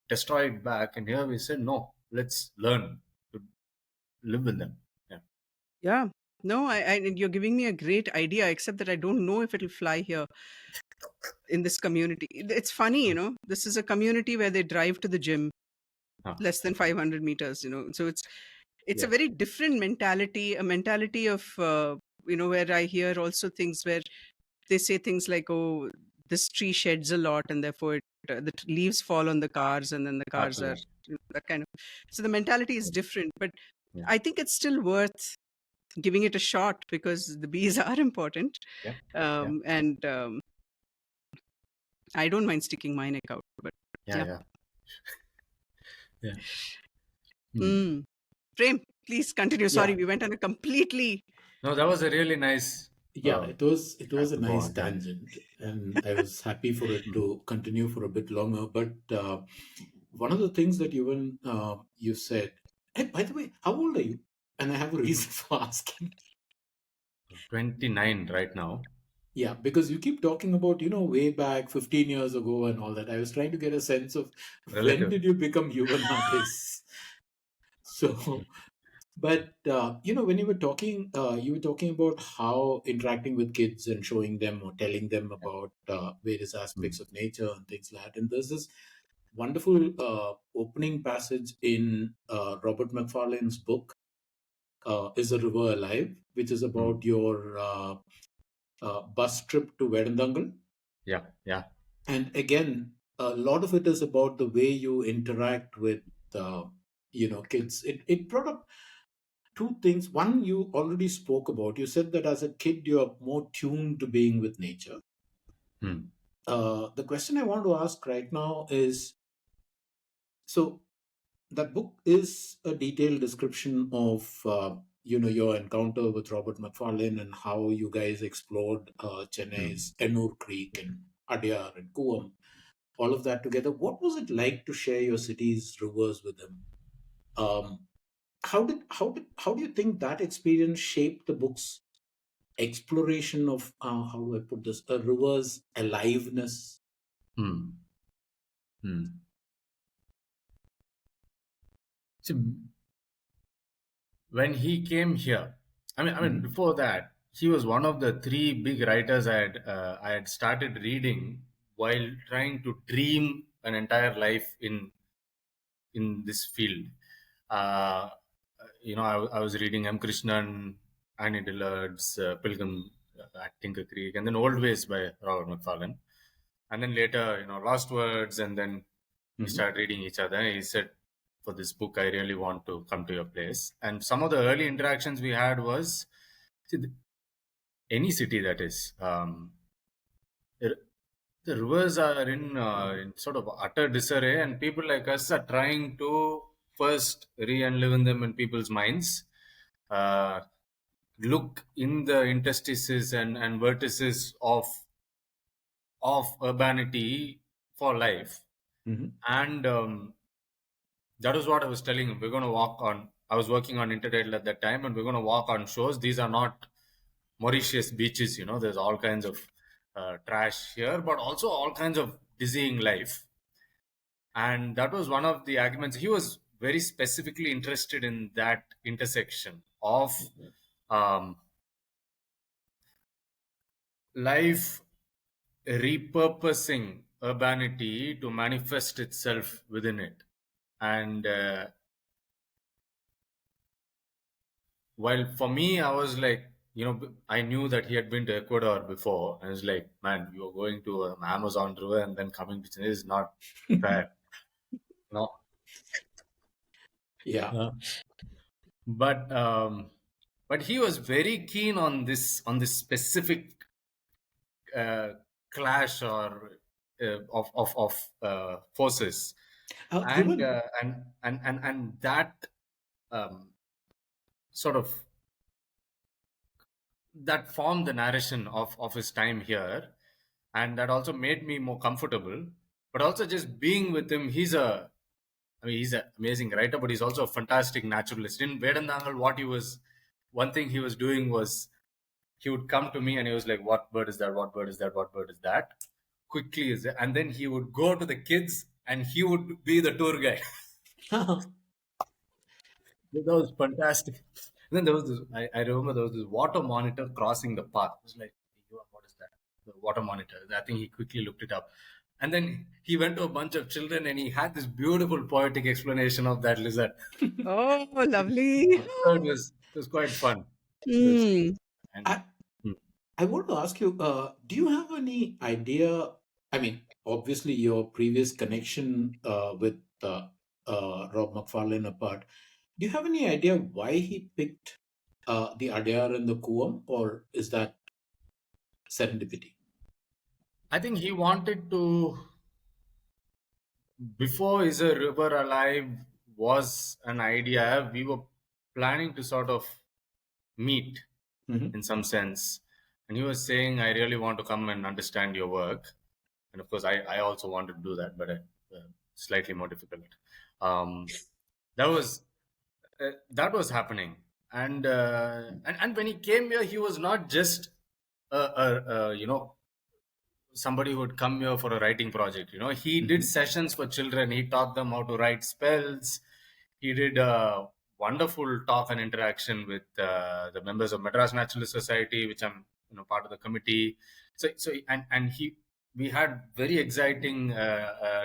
[SPEAKER 4] destroy it back. And here we said, no, let's learn to live with them.
[SPEAKER 1] Yeah. No, you're giving me a great idea, except that I don't know if it'll fly here in this community. It's funny, this is a community where they drive to the gym less than 500 meters, so it's a very different mentality, a mentality of, where I hear also things where they say things like, oh, this tree sheds a lot and therefore the leaves fall on the cars and then the cars are that kind of. So the mentality is different, but I think it's still worth giving it a shot because the bees are important. And I don't mind sticking my neck out, but Prem, please continue. Sorry, we went on a completely.
[SPEAKER 4] No, that was a really nice.
[SPEAKER 2] It was a nice tangent, and I was happy for it to continue for a bit longer. But one of the things that you said, hey, by the way, how old are you? And I have a reason for asking.
[SPEAKER 4] 29 right now.
[SPEAKER 2] Yeah, because you keep talking about, way back 15 years ago and all that. I was trying to get a sense of when did you become Yuvan Aves? So, but, when you were talking about how interacting with kids and showing them or telling them about various aspects of nature and things like that. And there's this wonderful opening passage in Robert Macfarlane's book, Is a River Alive, which is about your bus trip to Vedandangal.
[SPEAKER 4] Yeah.
[SPEAKER 2] And again, a lot of it is about the way you interact with, kids. It brought up two things. One, you already spoke about. You said that as a kid, you're more tuned to being with nature. The question I want to ask right now is, so that book is a detailed description of your encounter with Robert Macfarlane and how you guys explored Chennai's Ennur Creek and Odaiyur and Kuam, all of that together. What was it like to share your city's rivers with them? How do you think that experience shaped the book's exploration of how do I put this, a river's aliveness?
[SPEAKER 4] See, when he came here, I mean, before that, he was one of the three big writers I had started reading while trying to dream an entire life in this field. I was reading M. Krishnan, Annie Dillard's Pilgrim at Tinker Creek, and then Old Ways by Robert Macfarlane. And then later, Lost Words, and then we started reading each other. He said, for this book, I really want to come to your place. And some of the early interactions we had was, any city that is, the rivers are in sort of utter disarray, and people like us are trying to first re-enliven them in people's minds, look in the interstices and vertices of of urbanity for life.
[SPEAKER 2] Mhm.
[SPEAKER 4] And that was what I was telling him. We're going to walk on, I was working on Intertitle at that time, and we're going to walk on shores. These are not Mauritius beaches, there's all kinds of trash here, but also all kinds of dizzying life. And that was one of the arguments. He was very specifically interested in that intersection of life repurposing urbanity to manifest itself within it. And while for me, I was like, I knew that he had been to Ecuador before. And I was like, man, you're going to Amazon River and then coming to Chennai is not fair. No.
[SPEAKER 2] Yeah.
[SPEAKER 4] But he was very keen on this specific clash or of forces, and that sort of that formed the narration of his time here, and that also made me more comfortable. But also just being with him, he's an amazing writer, but he's also a fantastic naturalist. In Vedandangal, one thing he was doing was he would come to me and he was like, what bird is that? What bird is that? What bird is that? Quickly is it? And then he would go to the kids and he would be the tour guide. That was fantastic. And then there was this, I remember there was this water monitor crossing the path. I was like, what is that? The water monitor. I think he quickly looked it up. And then he went to a bunch of children and he had this beautiful poetic explanation of that lizard.
[SPEAKER 1] Oh, lovely.
[SPEAKER 4] So it was quite fun.
[SPEAKER 2] I want to ask you, do you have any idea? I mean, obviously, your previous connection with Rob Macfarlane apart, do you have any idea why he picked the Odaiyur and the Kuam, or is that serendipity?
[SPEAKER 4] I think he wanted to, before Is a River Alive was an idea, we were planning to sort of meet in some sense. And he was saying, I really want to come and understand your work. And of course, I also wanted to do that, but slightly more difficult. That was happening. And when he came here, he was not just somebody who would come here for a writing project. He did sessions for children. He taught them how to write spells. He did a wonderful talk and interaction with the members of Madras Naturalist Society, which I'm part of the committee. We had very exciting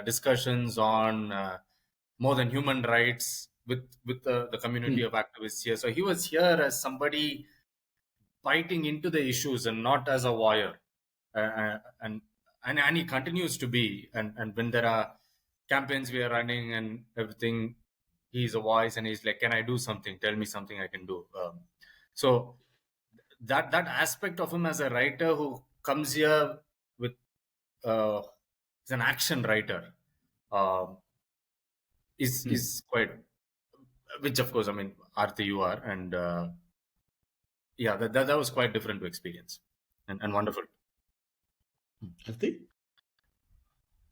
[SPEAKER 4] discussions on more than human rights with the community of activists here. So he was here as somebody biting into the issues and not as a warrior. And he continues to be. And when there are campaigns we are running and everything, he's a voice and he's like, can I do something? Tell me something I can do. So that aspect of him as a writer who comes here with is an action writer is quite, which of course, I mean, Arthi, you are, and that was quite different to experience and wonderful.
[SPEAKER 2] Arthi?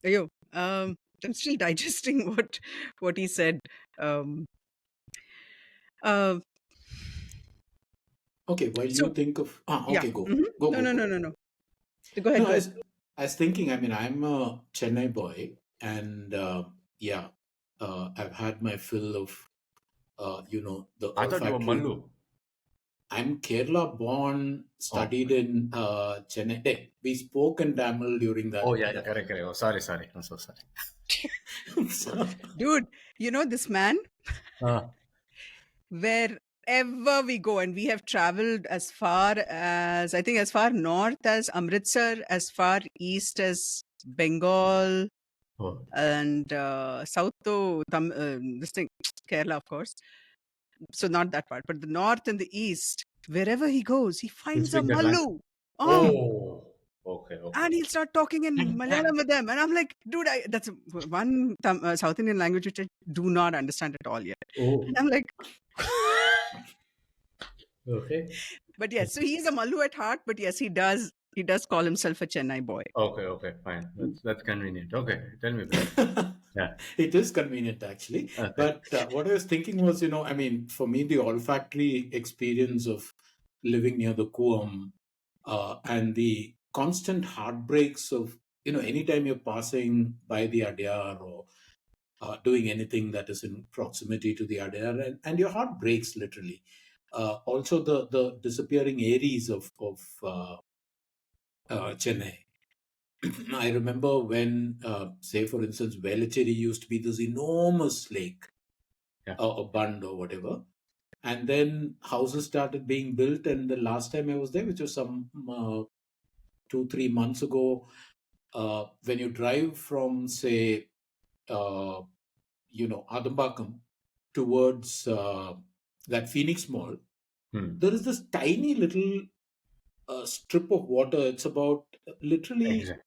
[SPEAKER 1] Ayo, I'm still digesting what he said.
[SPEAKER 2] Okay, while you think of... okay, go. Go.
[SPEAKER 1] No. Go ahead.
[SPEAKER 2] No, I was thinking, I mean, I'm a Chennai boy, and I've had my fill of, the...
[SPEAKER 4] I thought you were Mallu.
[SPEAKER 2] I'm Kerala born, studied in Chennai. Hey, we spoke in Tamil during that.
[SPEAKER 4] Oh, yeah, correct. Oh, sorry. I'm so sorry.
[SPEAKER 1] Dude, this man, wherever we go, and we have traveled as far north as Amritsar, as far east as Bengal, and south to this thing, Kerala, of course. So not that part, but the north and the east, wherever he goes, he finds a Mallu.
[SPEAKER 4] Okay.
[SPEAKER 1] And he'll start talking in Malayalam with them. And I'm like, dude, that's one South Indian language which I do not understand at all yet. And I'm like...
[SPEAKER 4] Okay.
[SPEAKER 1] But yes, so he's a Mallu at heart, but yes, he does He does call himself a Chennai boy.
[SPEAKER 4] Okay, fine. That's convenient. Okay, tell me, brother. Yeah.
[SPEAKER 2] It is convenient actually.
[SPEAKER 4] Okay.
[SPEAKER 2] But what I was thinking was, I mean, for me, the olfactory experience of living near the Kuam and the constant heartbreaks of, anytime you're passing by the Adyar or doing anything that is in proximity to the Adyar, and your heart breaks literally. Also, the disappearing areas of Chennai. I remember when, say, for instance, Velachery used to be this enormous lake,
[SPEAKER 4] Yeah.
[SPEAKER 2] or bund or whatever. And then houses started being built. And the last time I was there, which was some 2-3 months ago, when you drive from, say, Adambakam towards that Phoenix Mall, there is this tiny little strip of water. It's about literally,
[SPEAKER 4] Exactly.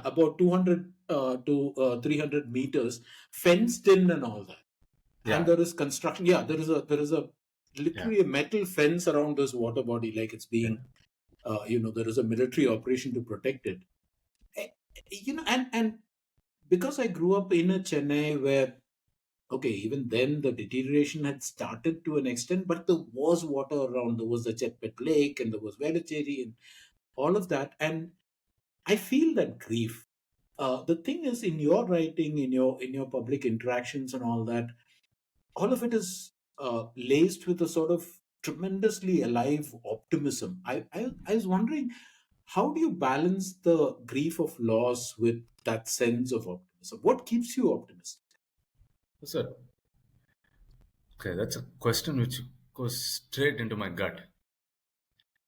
[SPEAKER 2] about 200 to 300 meters, fenced in and all that.
[SPEAKER 4] Yeah.
[SPEAKER 2] And there is construction. Yeah, there is a literally a metal fence around this water body, like it's being, there is a military operation to protect it. And because I grew up in a Chennai where, okay, even then the deterioration had started to an extent, but there was water around. There was the Chetpet Lake, and there was Velachery, and all of that. And I feel that grief. The thing is, in your writing, in your public interactions and all that, all of it is laced with a sort of tremendously alive optimism. I was wondering, how do you balance the grief of loss with that sense of optimism? What keeps you optimistic?
[SPEAKER 4] Sir. Okay, that's a question which goes straight into my gut.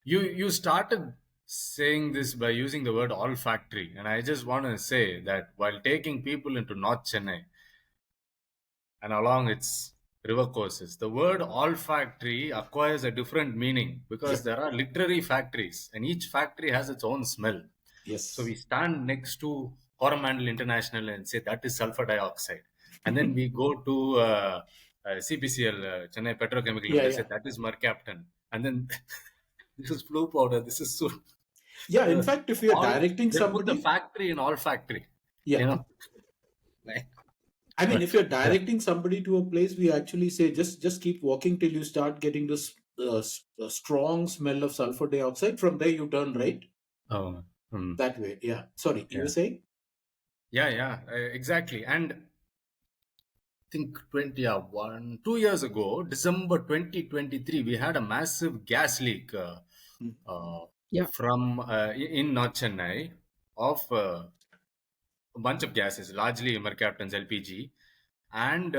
[SPEAKER 4] You started saying this by using the word olfactory, and I just want to say that while taking people into North Chennai and along its river courses, the word olfactory acquires a different meaning because there are literary factories, and each factory has its own smell.
[SPEAKER 2] Yes.
[SPEAKER 4] So we stand next to Coromandel International and say that is sulfur dioxide, and then we go to CPCL, Chennai Petrochemical Limited, say that is mercaptan, and then this is blue powder, this is so.
[SPEAKER 2] Yeah, in fact, if you're directing
[SPEAKER 4] they
[SPEAKER 2] somebody,
[SPEAKER 4] put the factory in olfactory.
[SPEAKER 2] Yeah. I mean, if you're directing somebody to a place, we actually say just keep walking till you start getting this strong smell of sulfur dioxide. From there, you turn right.
[SPEAKER 4] Oh,
[SPEAKER 2] that way. Yeah. Sorry, you were saying?
[SPEAKER 4] Yeah, exactly. And I think 2 years ago, December 2023, we had a massive gas leak from in North Chennai of a bunch of gases, largely mercaptans, LPG. And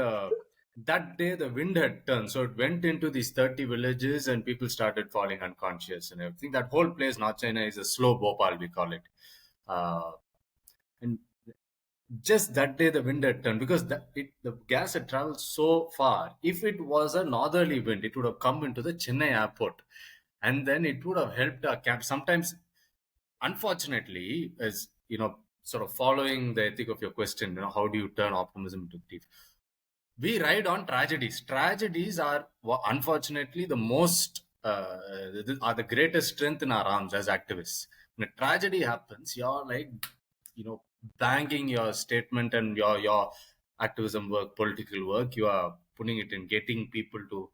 [SPEAKER 4] that day the wind had turned, so it went into these 30 villages and people started falling unconscious and everything. That whole place, North Chennai, is a slow Bhopal, we call it. And just that day the wind had turned because the gas had traveled so far. If it was a northerly wind, it would have come into the Chennai airport, and then it would have helped our camp. Sometimes, unfortunately, as sort of following the ethic of your question, how do you turn optimism into grief? We ride on tragedies. Tragedies are unfortunately the most are the greatest strength in our arms as activists. When a tragedy happens, you're like, banging your statement and your activism work, political work. You are putting it in, getting people to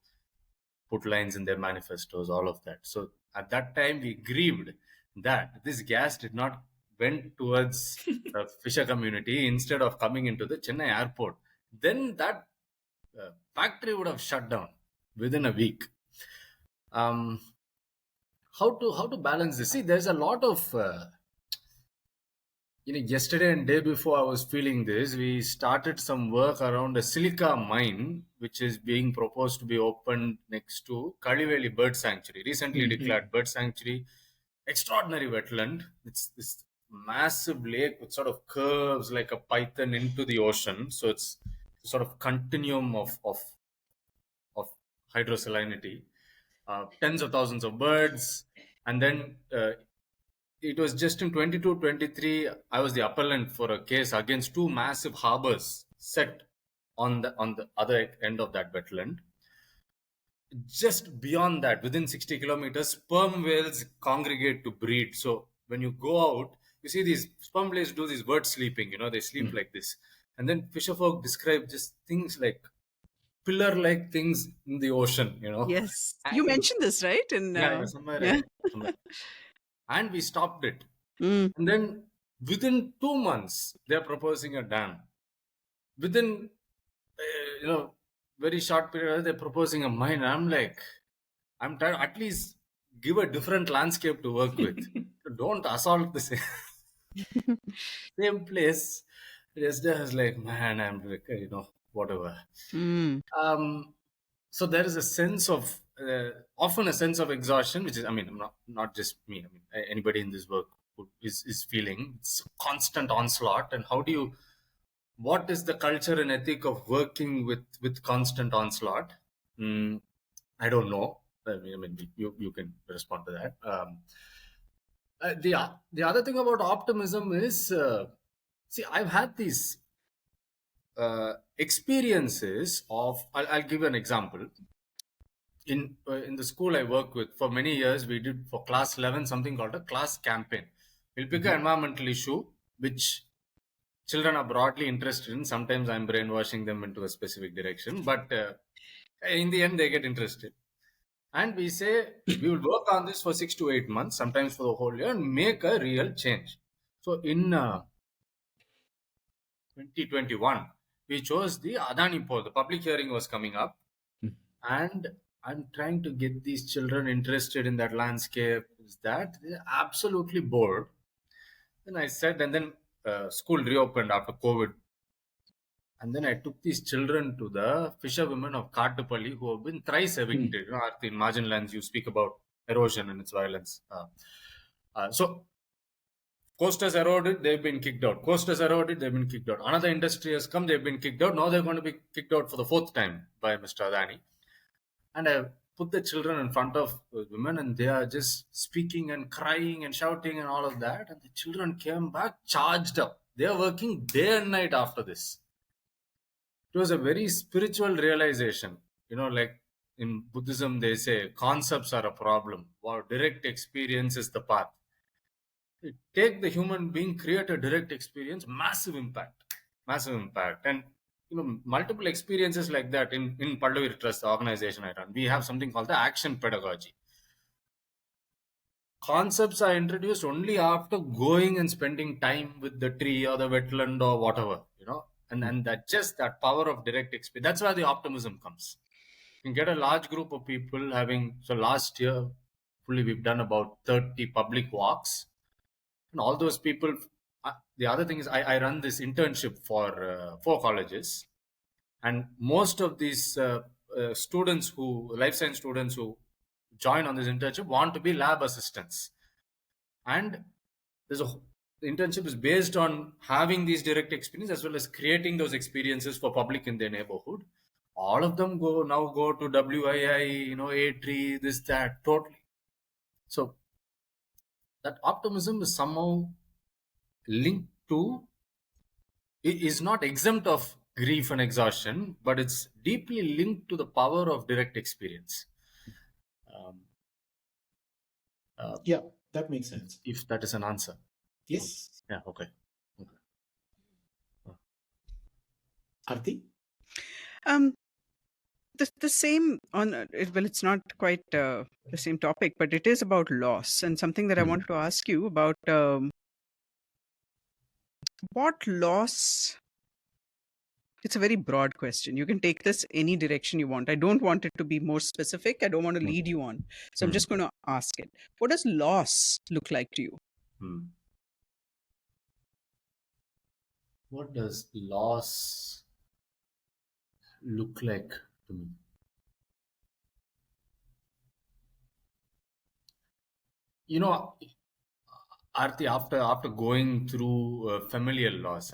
[SPEAKER 4] put lines in their manifestos, all of that. So at that time, we grieved that this gas did not went towards the fisher community instead of coming into the Chennai airport. Then that factory would have shut down within a week. How to balance this? See, there's a lot of yesterday and day before I was feeling this, we started some work around a Silica mine, which is being proposed to be opened next to Kazhuveli Bird Sanctuary, recently declared bird sanctuary, extraordinary wetland. It's this massive lake with sort of curves like a python into the ocean. So it's sort of continuum of hydrosalinity, tens of thousands of birds, and then it was just in 22-23, I was the appellant for a case against two massive harbors set on the other end of that wetland. Just beyond that, within 60 kilometers, sperm whales congregate to breed. So when you go out, you see these sperm whales do this word sleeping, they sleep like this. And then fisherfolk describe just things like pillar-like things in the ocean,
[SPEAKER 1] Yes. You
[SPEAKER 4] And
[SPEAKER 1] mentioned this, right? In
[SPEAKER 4] yeah, somewhere,
[SPEAKER 1] yeah.
[SPEAKER 4] somewhere. And we stopped it.
[SPEAKER 1] Mm.
[SPEAKER 4] And then within 2 months, they're proposing a dam. Within, very short period, they're proposing a mine. I'm like, I'm trying at least give a different landscape to work with. Don't assault the same place. Just like, man, I'm like, whatever.
[SPEAKER 1] Mm.
[SPEAKER 4] So there is a sense of, often a sense of exhaustion, which is, not just me. Anybody in this work who is feeling it's a constant onslaught. And what is the culture and ethic of working with constant onslaught? I don't know. You can respond to that. The other thing about optimism is, see, I've had these experiences of. I'll give you an example. In the school I work with, for many years, we did for class 11 something called a class campaign. We'll pick an environmental issue which children are broadly interested in. Sometimes I'm brainwashing them into a specific direction, but in the end, they get interested. And we say, we will work on this for 6 to 8 months, sometimes for the whole year, and make a real change. So in 2021, we chose the Adani Port. The public hearing was coming up. And I'm trying to get these children interested in that landscape. Is that they're absolutely bored. Then I said, and then school reopened after COVID. And then I took these children to the fisherwomen of Kattupalli who have been thrice evicted. In Marginlands, you speak about erosion and its violence. So coast has eroded, they've been kicked out. Coast has eroded, they've been kicked out. Another industry has come, they've been kicked out. Now they're going to be kicked out for the 4th time by Mr. Adani. And I put the children in front of women, and they are just speaking and crying and shouting and all of that. And the children came back charged up. They are working day and night after this. It was a very spiritual realization. Like in Buddhism, they say concepts are a problem. Wow, direct experience is the path. Take the human being, create a direct experience, massive impact. And multiple experiences like that in Pallavir Trust, the organization I run. We have something called the action pedagogy. Concepts are introduced only after going and spending time with the tree or the wetland or whatever, and that just that power of direct experience. That's where the optimism comes. You can get a large group of people so last year, fully we've done about 30 public walks. And all those people, the other thing is I run this internship for 4 colleges. And most of these students life science students who join on this internship want to be lab assistants. And the internship is based on having these direct experiences as well as creating those experiences for public in their neighborhood. All of them go to WII, A-Tree, this, that, totally. So that optimism is somehow linked to, is not exempt of grief and exhaustion, but it's deeply linked to the power of direct experience.
[SPEAKER 2] Yeah, that makes sense.
[SPEAKER 4] If that is an answer.
[SPEAKER 2] Yes.
[SPEAKER 4] Yeah, okay.
[SPEAKER 2] Arti?
[SPEAKER 1] The same on well, it's not quite the same topic, but it is about loss, and something that I wanted to ask you about. What loss? It's a very broad question. You can take this any direction you want. I don't want it to be more specific. I don't want to lead you on. So I'm just going to ask it. What does loss look like to you?
[SPEAKER 4] What does loss look like to me? Arti, after going through familial loss,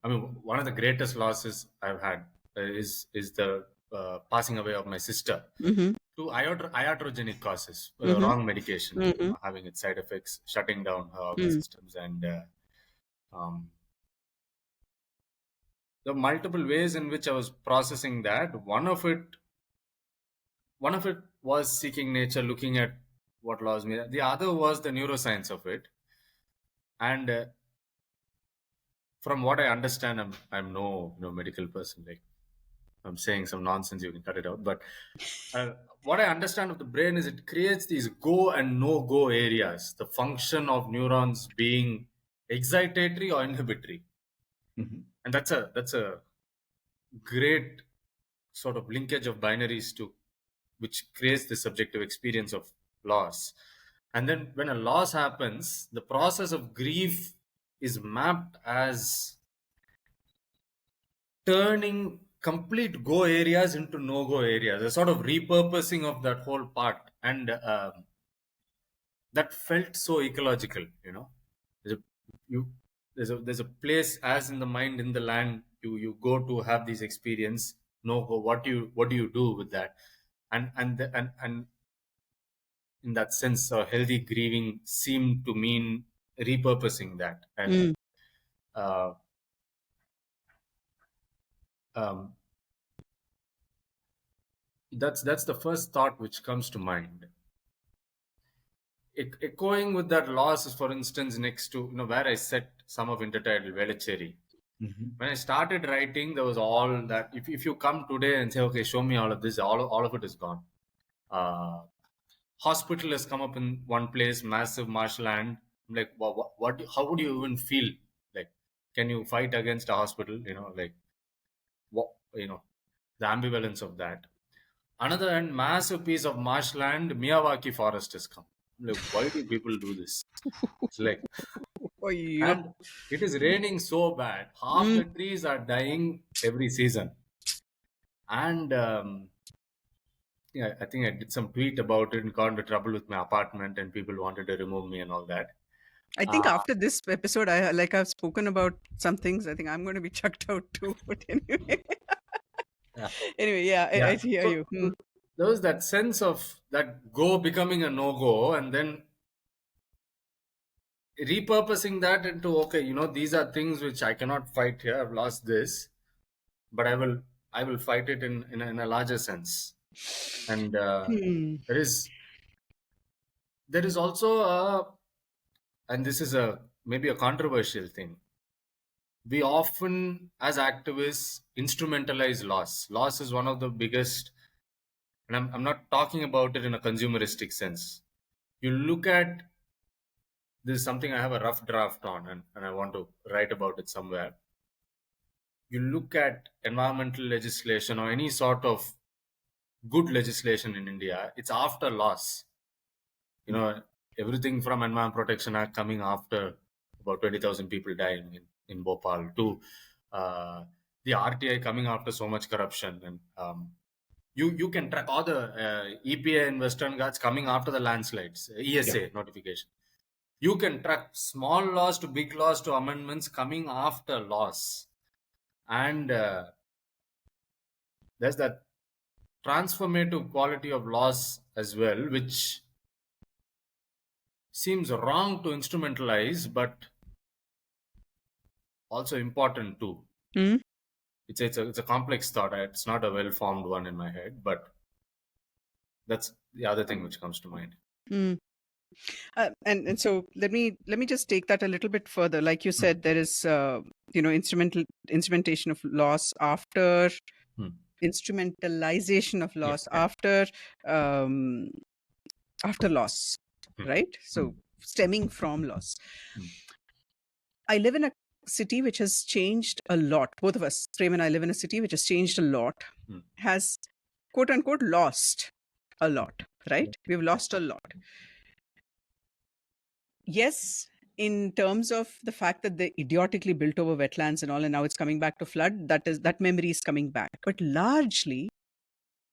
[SPEAKER 4] one of the greatest losses I've had is the passing away of my sister to iatrogenic causes, wrong medication, having its side effects, shutting down her organ systems, and the multiple ways in which I was processing that. One of it was seeking nature, looking at what laws mean. The other was the neuroscience of it. And from what I understand, I'm no medical person. Like, I'm saying some nonsense, you can cut it out. But what I understand of the brain is it creates these go and no go areas. The function of neurons being excitatory or inhibitory, and that's a great sort of linkage of binaries to which creates the subjective experience of loss. And then when a loss happens, the process of grief is mapped as turning complete go areas into no go areas, a sort of repurposing of that whole part. And that felt so ecological. There's a, you, there's a place as in the mind, in the land, you go to have these experience, no go. What do you do with that? And in that sense, healthy grieving seemed to mean repurposing that. And that's the first thought which comes to mind. Echoing with that loss is, for instance, next to where I set some of Intertitle Velachery. When I started writing, there was all that. If you come today and say, okay, show me all of this, all of it is gone. Hospital has come up in one place, massive marshland. I'm like, how would you even feel? Like, can you fight against a hospital? Like, what, the ambivalence of that. Another end, massive piece of marshland, Miyawaki forest has come. I'm like, why do people do this? It's like, and it is raining so bad. Half the trees are dying every season. And I think I did some tweet about it and got into trouble with my apartment, and people wanted to remove me and all that.
[SPEAKER 1] I think after this episode, I've spoken about some things. I think I'm going to be chucked out too. But anyway, I hear you.
[SPEAKER 4] There was that sense of that go becoming a no-go, and then repurposing that into, okay, these are things which I cannot fight here. I've lost this, but I will fight it in a larger sense. And there is also and this is maybe a controversial thing. We often, as activists, instrumentalize loss. Loss is one of the biggest, and I'm not talking about it in a consumeristic sense. You look at, this is something I have a rough draft on, and I want to write about it somewhere. You look at environmental legislation or any sort of good legislation in India, it's after loss. Everything from Environment Protection Act coming after about 20,000 people dying in Bhopal, to the RTI coming after so much corruption. And you can track all the EPA and Western Ghats coming after the landslides, ESA notification. You can track small laws to big laws to amendments coming after loss. And there's that transformative quality of loss as well, which seems wrong to instrumentalize, but also important too. It's a complex thought. It's not a well-formed one in my head, but that's the other thing which comes to mind.
[SPEAKER 1] And so let me just take that a little bit further. Like you said, there is instrumentation of loss after instrumentalization of loss after loss, right? So stemming from loss. I live in a city which has changed a lot. Both of us, Prem and I, live in a city which has changed a lot, has quote unquote lost a lot, right? We've lost a lot. Yes, in terms of the fact that they idiotically built over wetlands and all, and now it's coming back to flood, that memory is coming back. But largely,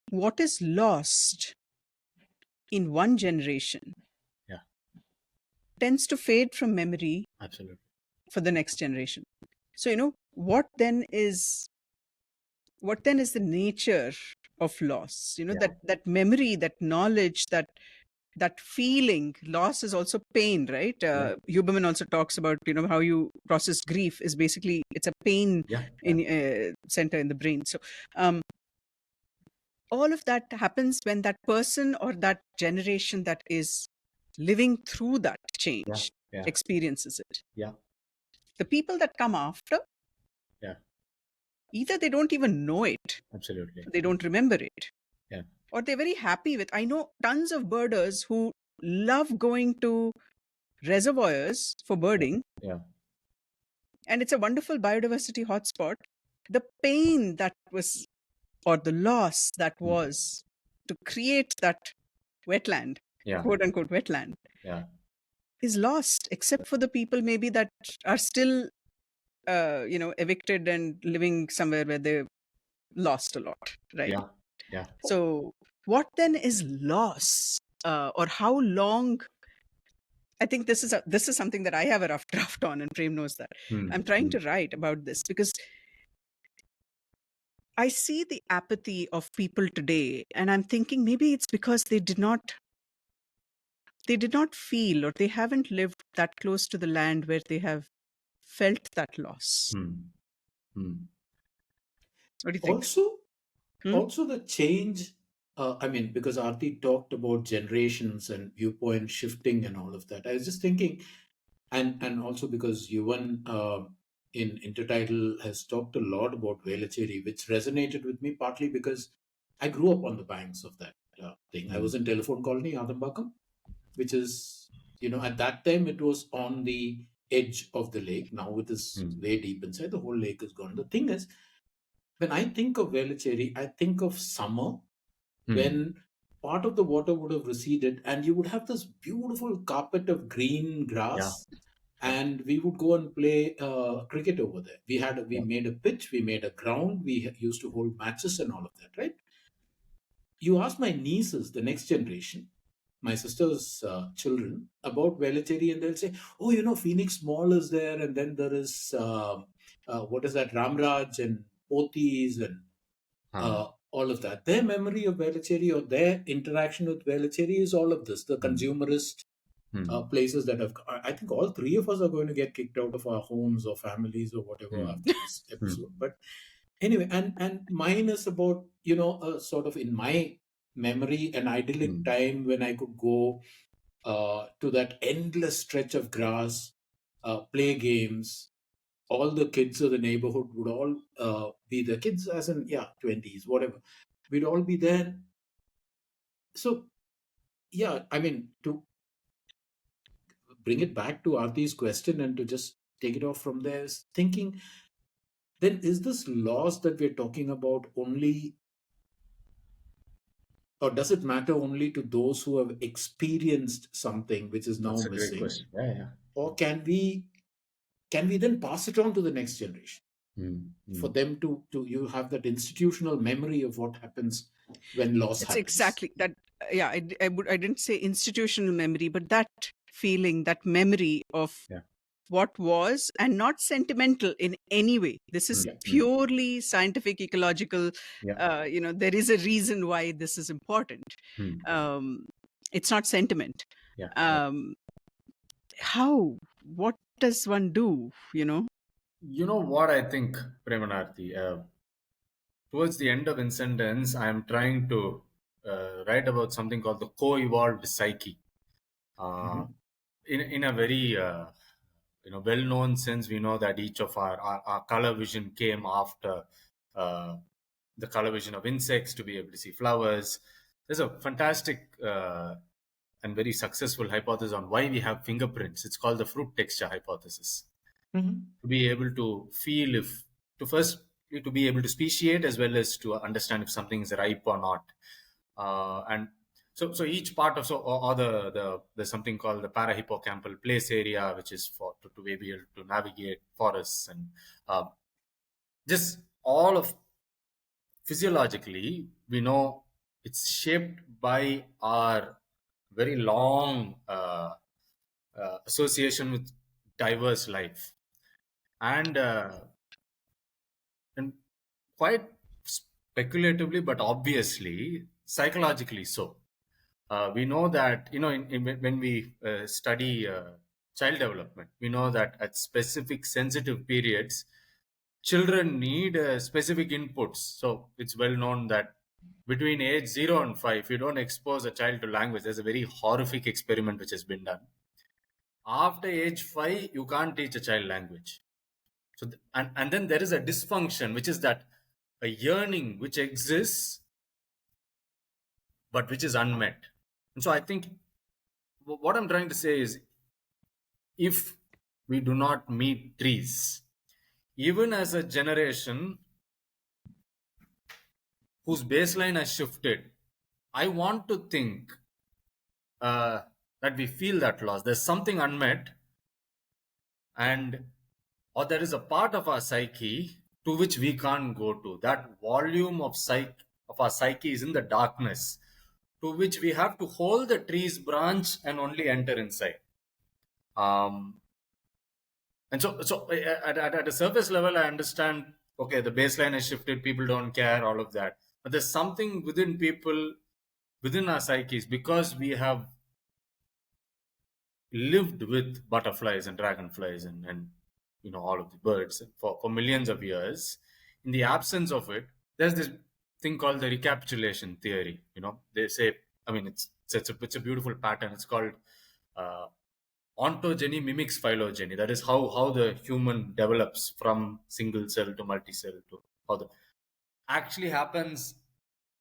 [SPEAKER 1] what is lost in one generation tends to fade from memory.
[SPEAKER 4] Absolutely.
[SPEAKER 1] For the next generation. So, what then is the nature of loss? That memory, that knowledge, that feeling. Loss is also pain, right? Huberman also talks about, how you process grief is basically, it's a pain in center in the brain. So all of that happens when that person or that generation that is living through that change
[SPEAKER 4] Yeah.
[SPEAKER 1] experiences it.
[SPEAKER 4] Yeah.
[SPEAKER 1] The people that come after,
[SPEAKER 4] Yeah.
[SPEAKER 1] either they don't even know it,
[SPEAKER 4] Absolutely.
[SPEAKER 1] they don't remember it,
[SPEAKER 4] Yeah.
[SPEAKER 1] or they're very happy with. I know tons of birders who love going to reservoirs for birding,
[SPEAKER 4] Yeah.
[SPEAKER 1] and it's a wonderful biodiversity hotspot. The pain that was, or the loss that was, to create that wetland,
[SPEAKER 4] Yeah.
[SPEAKER 1] quote unquote wetland,
[SPEAKER 4] Yeah.
[SPEAKER 1] is lost, except for the people maybe that are still, evicted and living somewhere where they lost a lot, right?
[SPEAKER 4] Yeah. Yeah.
[SPEAKER 1] So, what then is loss, or how long? I think this is something that I have a rough draft on, and Prem knows that. I'm trying to write about this because I see the apathy of people today, and I'm thinking maybe it's because they did not feel, or they haven't lived that close to the land where they have felt that loss. What do you think?
[SPEAKER 2] Also the change, I mean, because Aarti talked about generations and viewpoint shifting and all of that. I was just thinking, and also because Yuvan in Intertitle has talked a lot about Velachery, which resonated with me partly because I grew up on the banks of that thing. I was in Telephone Colony, Adambakam, which is, at that time it was on the edge of the lake. Now it is way deep inside. The whole lake is gone. The thing is, when I think of Velachery, I think of summer when part of the water would have receded and you would have this beautiful carpet of green grass. And we would go and play cricket over there. We made a pitch, we made a ground, we used to hold matches and all of that, right? You ask my nieces, the next generation, my sister's children, about Velachery, and they'll say, "Oh, Phoenix Mall is there, and then there is what is that, Ramraj and Pothis and all of that." Their memory of Velachery or their interaction with Velachery is all of this, the consumerist places that have. I think all three of us are going to get kicked out of our homes or families or whatever after this episode. But anyway, and mine is about, sort of, in my memory, an idyllic time when I could go to that endless stretch of grass, play games. All the kids of the neighborhood would all be the kids, as in 20s, whatever. We'd all be there. So I mean, to bring it back to Aarti's question and to just take it off from there, is thinking, then is this loss that we're talking about only, or does it matter only to those who have experienced something which is now
[SPEAKER 4] That's a
[SPEAKER 2] missing?
[SPEAKER 4] great question. Yeah.
[SPEAKER 2] Or can we then pass it on to the next generation? For them to you have that institutional memory of what happens when loss happens.
[SPEAKER 1] Exactly that. I didn't say institutional memory, but that feeling, that memory of what was, and not sentimental in any way. This is purely scientific, ecological. There is a reason why this is important. It's not sentiment. What does one do?
[SPEAKER 4] You know what I think, Premanarthi? Towards the end of Incendence, I am trying to write about something called the co-evolved psyche. In a very well-known sense, we know that each of our color vision came after the color vision of insects to be able to see flowers. There's a fantastic and very successful hypothesis on why we have fingerprints. It's called the fruit texture hypothesis. To be able to feel to be able to speciate as well as to understand if something is ripe or not. And so each part of there's something called the parahippocampal place area, which is to be able to navigate forests, and just all of physiologically we know it's shaped by our very long association with diverse life, and quite speculatively, but obviously psychologically so. We know that, when we study child development, we know that at specific sensitive periods, children need specific inputs. So it's well known that between age 0 and 5, if you don't expose a child to language, there's a very horrific experiment which has been done. After age 5, you can't teach a child language. So, and then there is a dysfunction, which is that a yearning which exists, but which is unmet. And so I think what I'm trying to say is, if we do not meet trees, even as a generation whose baseline has shifted, I want to think that we feel that loss. There's something unmet, or there is a part of our psyche to which we can't go to. That volume of our psyche is in the darkness, to which we have to hold the tree's branch and only enter inside. And so at a surface level, I understand, okay, the baseline has shifted, people don't care, all of that. But there's something within people, within our psyches, because we have lived with butterflies and dragonflies and all of the birds for millions of years. In the absence of it, there's this thing called the recapitulation theory. They say, it's a beautiful pattern. It's called ontogeny mimics phylogeny. That is how the human develops from single cell to multi-cell, to how the actually happens,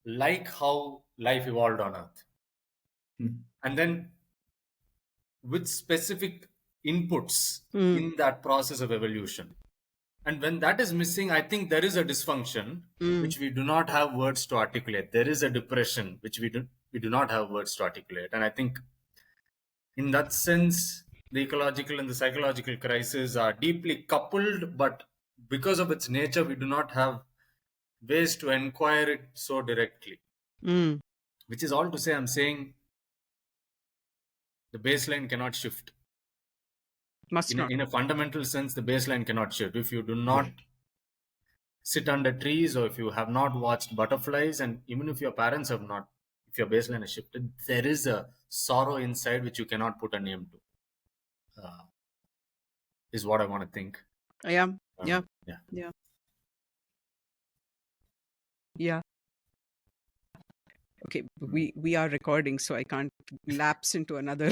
[SPEAKER 4] like how life evolved on Earth. And then with specific inputs in that process of evolution. And when that is missing, I think there is a dysfunction which we do not have words to articulate. There is a depression which we do not have words to articulate. And I think in that sense, the ecological and the psychological crises are deeply coupled, but because of its nature, we do not have ways to inquire it so directly. Which is all to say, I'm saying the baseline cannot shift. In a fundamental sense, the baseline cannot shift. If you do not sit under trees, or if you have not watched butterflies, and even if your parents have not, if your baseline has shifted, there is a sorrow inside which you cannot put a name to. Is what I want to think.
[SPEAKER 1] Yeah. Okay, we are recording, so I can't lapse into another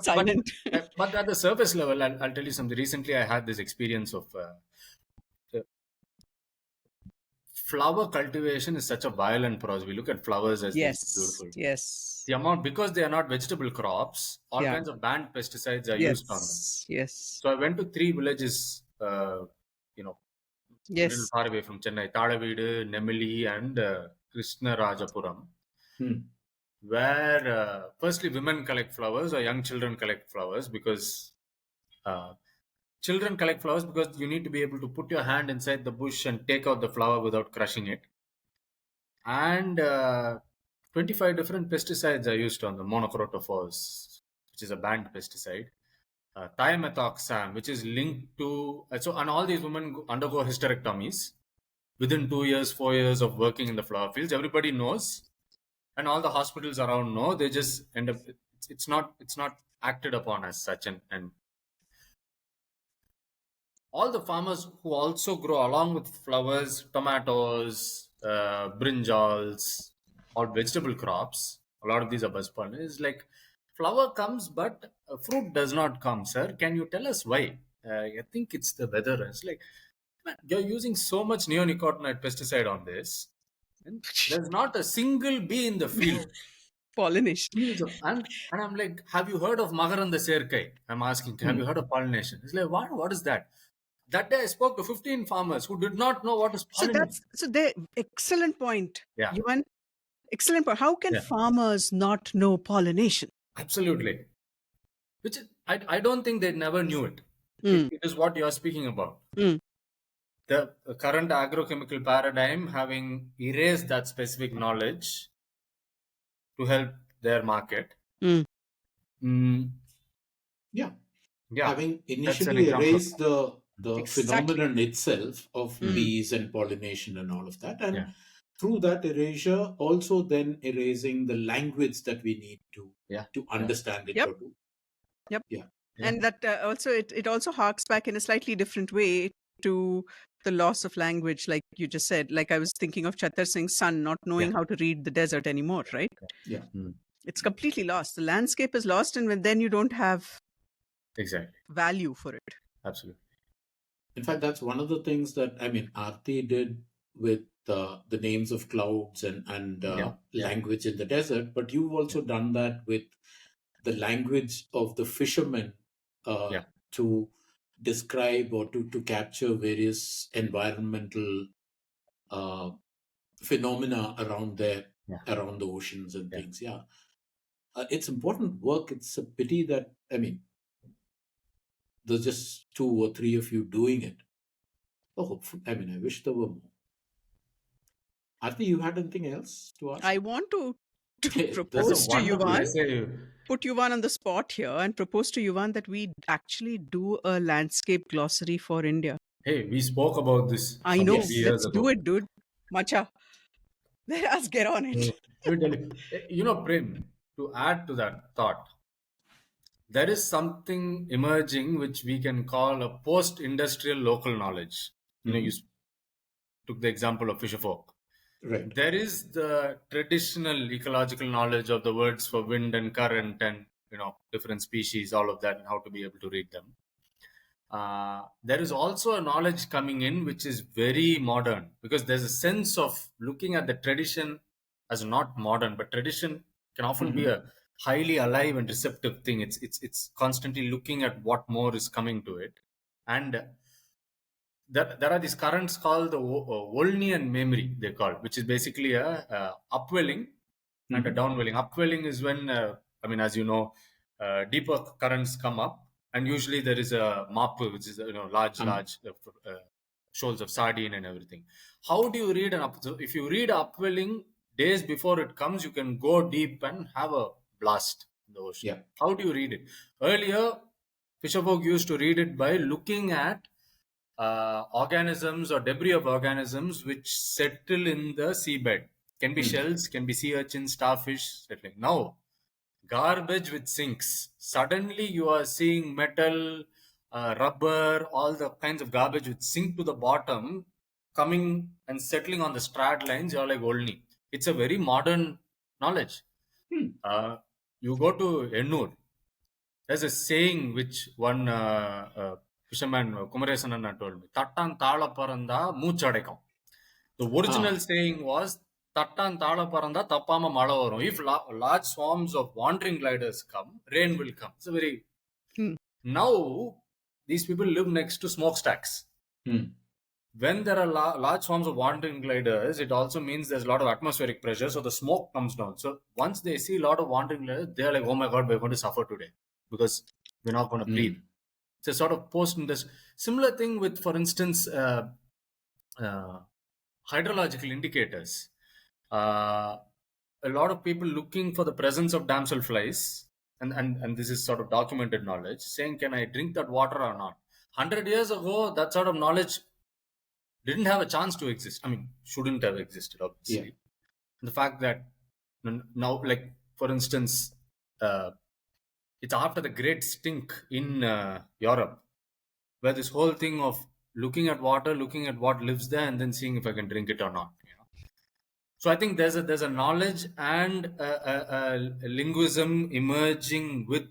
[SPEAKER 1] silent.
[SPEAKER 4] But at the surface level, I'll tell you something. Recently, I had this experience of flower cultivation is such a violent process. We look at flowers as beautiful.
[SPEAKER 1] Yes.
[SPEAKER 4] The amount, because they are not vegetable crops, all kinds of banned pesticides are used on them.
[SPEAKER 1] Yes.
[SPEAKER 4] So I went to 3 villages, a little far away from Chennai, Thalaveedu, Nemili, and Krishnarajapuram, where firstly women collect flowers, or young children collect flowers, because children collect flowers because you need to be able to put your hand inside the bush and take out the flower without crushing it. And 25 different pesticides are used on the monocrotophos, which is a banned pesticide. Thiamethoxam, which is linked to... and all these women undergo hysterectomies within 2 years, 4 years of working in the flower fields. Everybody knows, and all the hospitals around know. They just end up... It's not acted upon as such. And all the farmers who also grow along with flowers, tomatoes, brinjals, or vegetable crops, a lot of these are buzz pollinators, like, flower comes, but fruit does not come, sir. Can you tell us why? I think it's the weather. It's like, man, you're using so much neonicotinoid pesticide on this, and there's not a single bee in the field.
[SPEAKER 1] Pollination.
[SPEAKER 4] And I'm like, have you heard of Magaranda Serkai? I'm asking, have you heard of pollination? It's like, what is that? That day I spoke to 15 farmers who did not know what is pollination.
[SPEAKER 1] So excellent point.
[SPEAKER 4] Yeah.
[SPEAKER 1] Yuvan, excellent point. How can farmers not know pollination?
[SPEAKER 4] Absolutely. Which I don't think they never knew it. It is what you're speaking about. The current agrochemical paradigm having erased that specific knowledge to help their market.
[SPEAKER 2] Having initially erased the phenomenon itself of bees and pollination and all of that, and through that erasure also then erasing the language that we need to understand it or do.
[SPEAKER 1] And that also it also harks back in a slightly different way to the loss of language, like you just said. Like I was thinking of Chattar Singh's son not knowing how to read the desert anymore, right?
[SPEAKER 2] Yeah.
[SPEAKER 1] It's completely lost. The landscape is lost, and then you don't have
[SPEAKER 4] Exactly.
[SPEAKER 1] value for it.
[SPEAKER 4] Absolutely.
[SPEAKER 2] In fact, that's one of the things that, I mean, Arati did with the names of clouds and language in the desert, but you've also done that with the language of the fishermen to describe or to capture various environmental phenomena around around the oceans and things. It's important work. It's a pity that, I mean, there's just 2 or 3 of you doing it. Hopefully, I mean, I wish there were more. Arti, you had anything else to ask?
[SPEAKER 1] I want to
[SPEAKER 2] That's a
[SPEAKER 1] propose to
[SPEAKER 2] wonderful
[SPEAKER 1] Yuvan, put Yuvan on the spot here and propose to Yuvan that we actually do a landscape glossary for India.
[SPEAKER 4] Hey, we spoke about this.
[SPEAKER 1] I know.
[SPEAKER 4] Years
[SPEAKER 1] Let's
[SPEAKER 4] ago.
[SPEAKER 1] do it, dude. Macha. Let us get on it.
[SPEAKER 4] Let me tell you. You know, Prem, to add to that thought, there is something emerging which we can call a post-industrial local knowledge. You know, you took the example of fisherfolk.
[SPEAKER 2] Right.
[SPEAKER 4] There is the traditional ecological knowledge of the words for wind and current and, you know, different species, all of that, and how to be able to read them. There is also a knowledge coming in which is very modern, because there's a sense of looking at the tradition as not modern, but tradition can often be a highly alive and receptive thing. It's constantly looking at what more is coming to it, and there are these currents called the Volnian memory, they call, which is basically a upwelling and a downwelling. Upwelling is when I mean, as you know, deeper currents come up. And usually there is a mapu, which is, you know, large shoals of sardine and everything. How do you read an up? So if you read upwelling days before it comes, you can go deep and have a blast in the ocean.
[SPEAKER 2] Yeah.
[SPEAKER 4] How do you read it? Earlier, fisherfolk used to read it by looking at organisms or debris of organisms which settle in the seabed. Can be shells, can be sea urchins, starfish settling. Now, garbage which sinks. Suddenly you are seeing metal, rubber, all the kinds of garbage which sink to the bottom coming and settling on the strat lines. You're like, only. It's a very modern knowledge. You go to Ennur. There's a saying which one fisherman, Kumaresanana, told me. Tattan thala paranda moochadekam. The original saying was, Tattan thala paranda tappama mala varum. If large swarms of wandering gliders come, rain will come. It's a very... Now, these people live next to smokestacks. When there are large swarms of wandering gliders, it also means there's a lot of atmospheric pressure, so the smoke comes down. So once they see a lot of wandering gliders, they're like, oh my God, we're going to suffer today because we're not going to breathe. It's a sort of post-industrial... Similar thing with, for instance, hydrological indicators. A lot of people looking for the presence of damselflies, and this is sort of documented knowledge, saying, can I drink that water or not? 100 years ago, that sort of knowledge didn't have a chance to exist. I mean, shouldn't have existed, obviously. Yeah. The fact that now, like, for instance, it's after the Great Stink in Europe, where this whole thing of looking at water, looking at what lives there, and then seeing if I can drink it or not. You know? So I think there's a knowledge and a linguism emerging with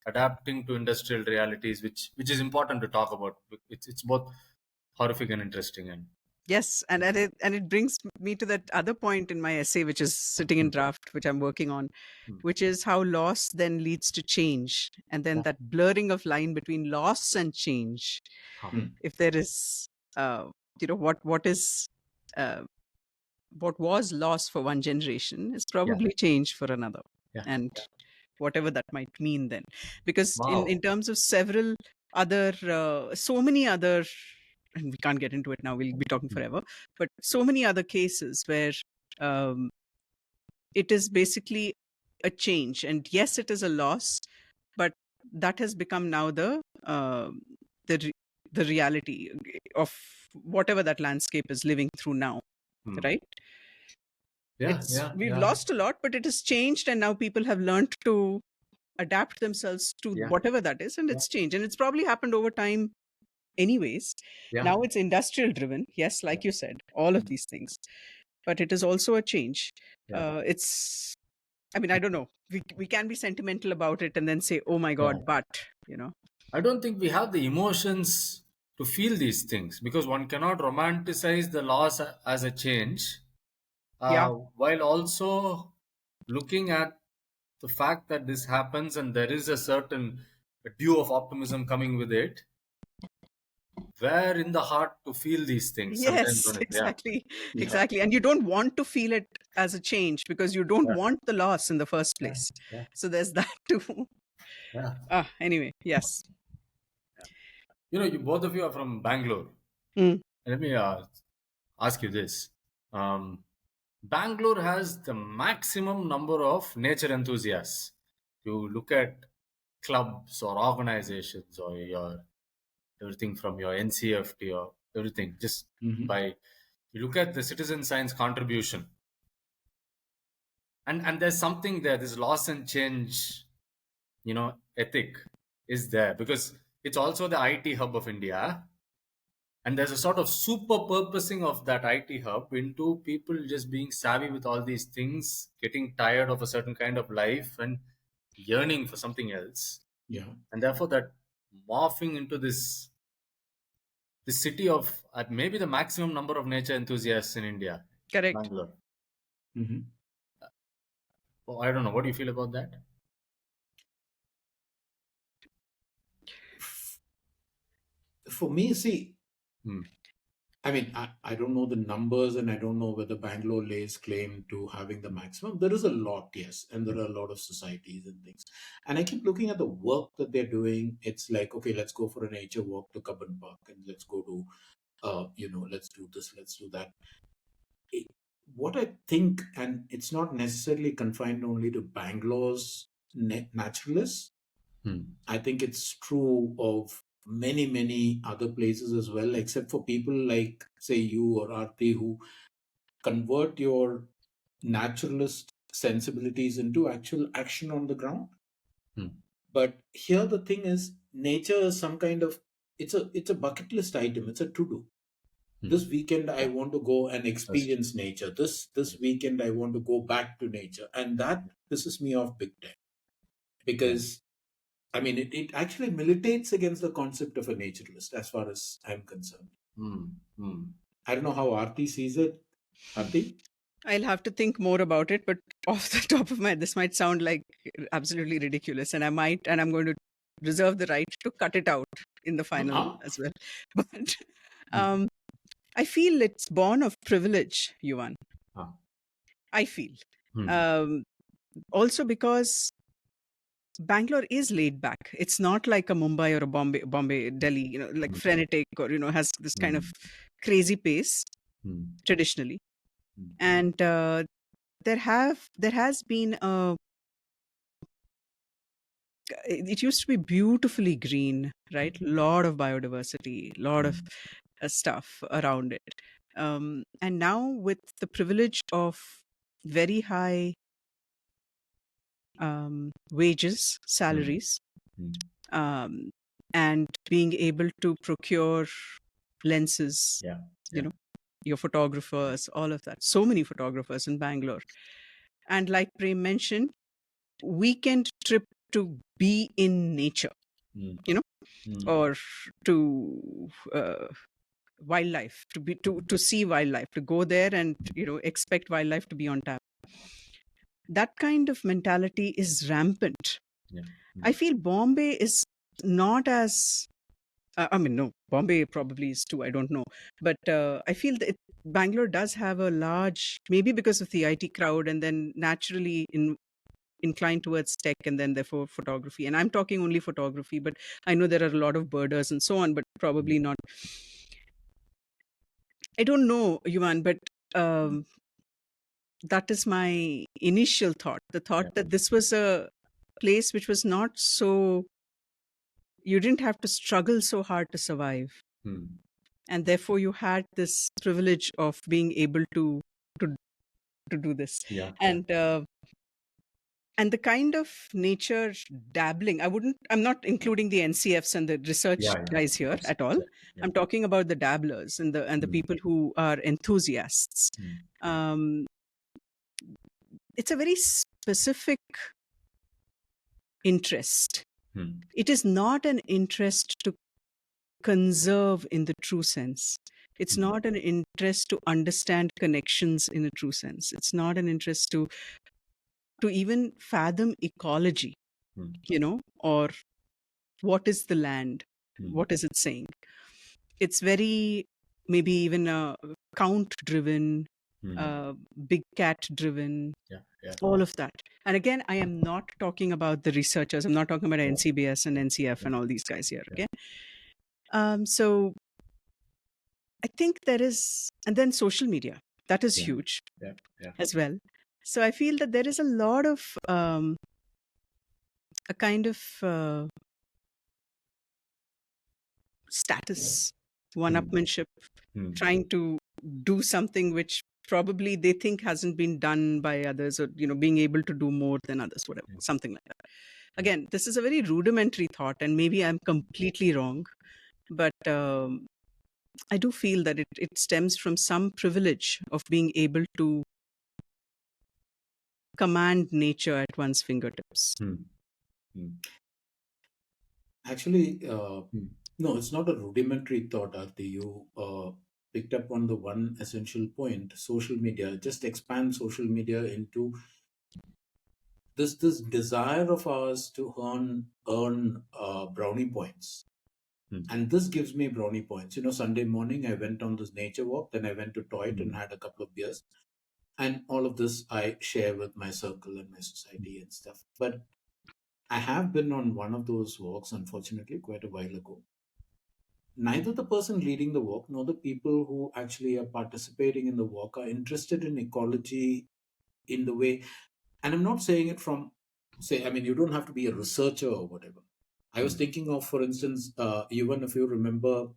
[SPEAKER 4] adapting to industrial realities, which is important to talk about. It's both horrific and interesting. And
[SPEAKER 1] yes, and it brings me to that other point in my essay, which is sitting in draft, which I'm working on, which is how loss then leads to change, and then that blurring of line between loss and change. If there is, what was loss for one generation is probably change for another, and whatever that might mean then, because in terms of several other, so many other. And we can't get into it now, we'll be talking forever, but so many other cases where it is basically a change, and yes, it is a loss, but that has become now the reality of whatever that landscape is living through now, right? We've lost a lot, but it has changed, and now people have learned to adapt themselves to whatever that is, and it's changed, and it's probably happened over time anyways.
[SPEAKER 4] Yeah.
[SPEAKER 1] Now it's industrial driven. Yes, like you said, all of these things. But it is also a change.
[SPEAKER 4] Yeah.
[SPEAKER 1] I don't know. We can be sentimental about it and then say, oh my God, but,
[SPEAKER 4] I don't think we have the emotions to feel these things, because one cannot romanticize the loss as a change,
[SPEAKER 1] Yeah.
[SPEAKER 4] while also looking at the fact that this happens and there is a certain dew of optimism coming with it. Where in the heart to feel these things sometimes
[SPEAKER 1] Yes,
[SPEAKER 4] when
[SPEAKER 1] exactly.
[SPEAKER 2] Yeah.
[SPEAKER 1] Exactly. And you don't want to feel it as a change because you don't
[SPEAKER 4] Yeah.
[SPEAKER 1] want the loss in the first
[SPEAKER 4] Yeah.
[SPEAKER 1] place.
[SPEAKER 4] Yeah.
[SPEAKER 1] So there's that too.
[SPEAKER 4] Yeah.
[SPEAKER 1] Anyway, yes.
[SPEAKER 4] You both of you are from Bangalore.
[SPEAKER 1] Mm.
[SPEAKER 4] Let me ask you this. Bangalore has the maximum number of nature enthusiasts. You look at clubs or organizations or your everything from your NCFT or everything, just by you look at the citizen science contribution, and there's something there, this loss and change, ethic is there, because it's also the IT hub of India. And there's a sort of super purposing of that IT hub into people just being savvy with all these things, getting tired of a certain kind of life and yearning for something else.
[SPEAKER 2] Yeah.
[SPEAKER 4] And therefore that morphing into this city of maybe the maximum number of nature enthusiasts in India.
[SPEAKER 1] Correct.
[SPEAKER 4] Bangalore.
[SPEAKER 2] Mm-hmm.
[SPEAKER 4] Oh, I don't know. What do you feel about that?
[SPEAKER 2] For me, see, I mean, I don't know the numbers and I don't know whether Bangalore lays claim to having the maximum. There is a lot, yes, and there are a lot of societies and things. And I keep looking at the work that they're doing. It's like, okay, let's go for a nature walk to Cubbon Park and let's go to, let's do this, let's do that. What I think, and it's not necessarily confined only to Bangalore's naturalists, I think it's true of many, many other places as well, except for people like, say, you or Arti, who convert your naturalist sensibilities into actual action on the ground. But here the thing is, nature is some kind of, it's a bucket list item. It's a to-do. This weekend I want to go and experience nature. This weekend I want to go back to nature. And that pisses me off big time. Because I mean, it actually militates against the concept of a naturalist, as far as I'm concerned. I don't know how Aarti sees it. Aarti?
[SPEAKER 1] I'll have to think more about it, but off the top of my head, this might sound like absolutely ridiculous, and I'm going to reserve the right to cut it out in the final as well. But I feel it's born of privilege, Yuvan. I feel. Also because Bangalore is laid back. It's not like a Mumbai or a Bombay, Delhi, like frenetic or, has this kind of crazy pace traditionally. And there has been it used to be beautifully green, right? A lot of biodiversity, a lot of stuff around it. And now with the privilege of very high wages, salaries, and being able to procure lenses, your photographers, all of that. So many photographers in Bangalore. And like Prem mentioned, weekend trip to be in nature, or to wildlife, to see wildlife, to go there and, expect wildlife to be on tap. That kind of mentality is rampant. I feel Bombay is not as, no, Bombay probably is too, I don't know. But I feel that Bangalore does have a large, maybe because of the IT crowd, and then naturally inclined towards tech, and then therefore photography. And I'm talking only photography, but I know there are a lot of birders and so on, but probably not. I don't know, Yuvan, but that is my initial thought. The thought that this was a place which was not so, you didn't have to struggle so hard to survive. And therefore you had this privilege of being able to do this. And And the kind of nature dabbling, I'm not including the NCFs and the research guys here at all.
[SPEAKER 4] Yeah.
[SPEAKER 1] I'm talking about the dabblers and the people who are enthusiasts. It's a very specific interest. It is not an interest to conserve in the true sense. It's not an interest to understand connections in a true sense. It's not an interest to even fathom ecology, or what is the land? What is it saying? It's very, maybe even count driven, big cat driven, all of that. And again, I am not talking about the researchers. I'm not talking about NCBS and NCF and all these guys here. Okay. So I think there is, and then social media, that is huge as well. So I feel that there is a lot of a kind of status, one-upmanship, trying to do something which probably they think hasn't been done by others, or being able to do more than others, whatever, something like that. Again, this is a very rudimentary thought, and maybe I'm completely wrong, but I do feel that it stems from some privilege of being able to command nature at one's fingertips.
[SPEAKER 2] Actually, no, it's not a rudimentary thought, Arti. You picked up on the one essential point: social media. Just expand social media into this desire of ours to earn brownie points. And this gives me brownie points. Sunday morning I went on this nature walk, then I went to Toit and had a couple of beers. And all of this I share with my circle and my society and stuff. But I have been on one of those walks, unfortunately, quite a while ago. Neither the person leading the walk nor the people who actually are participating in the walk are interested in ecology in the way. And I'm not saying it from, you don't have to be a researcher or whatever. I was thinking of, for instance, Yuvan, if you remember,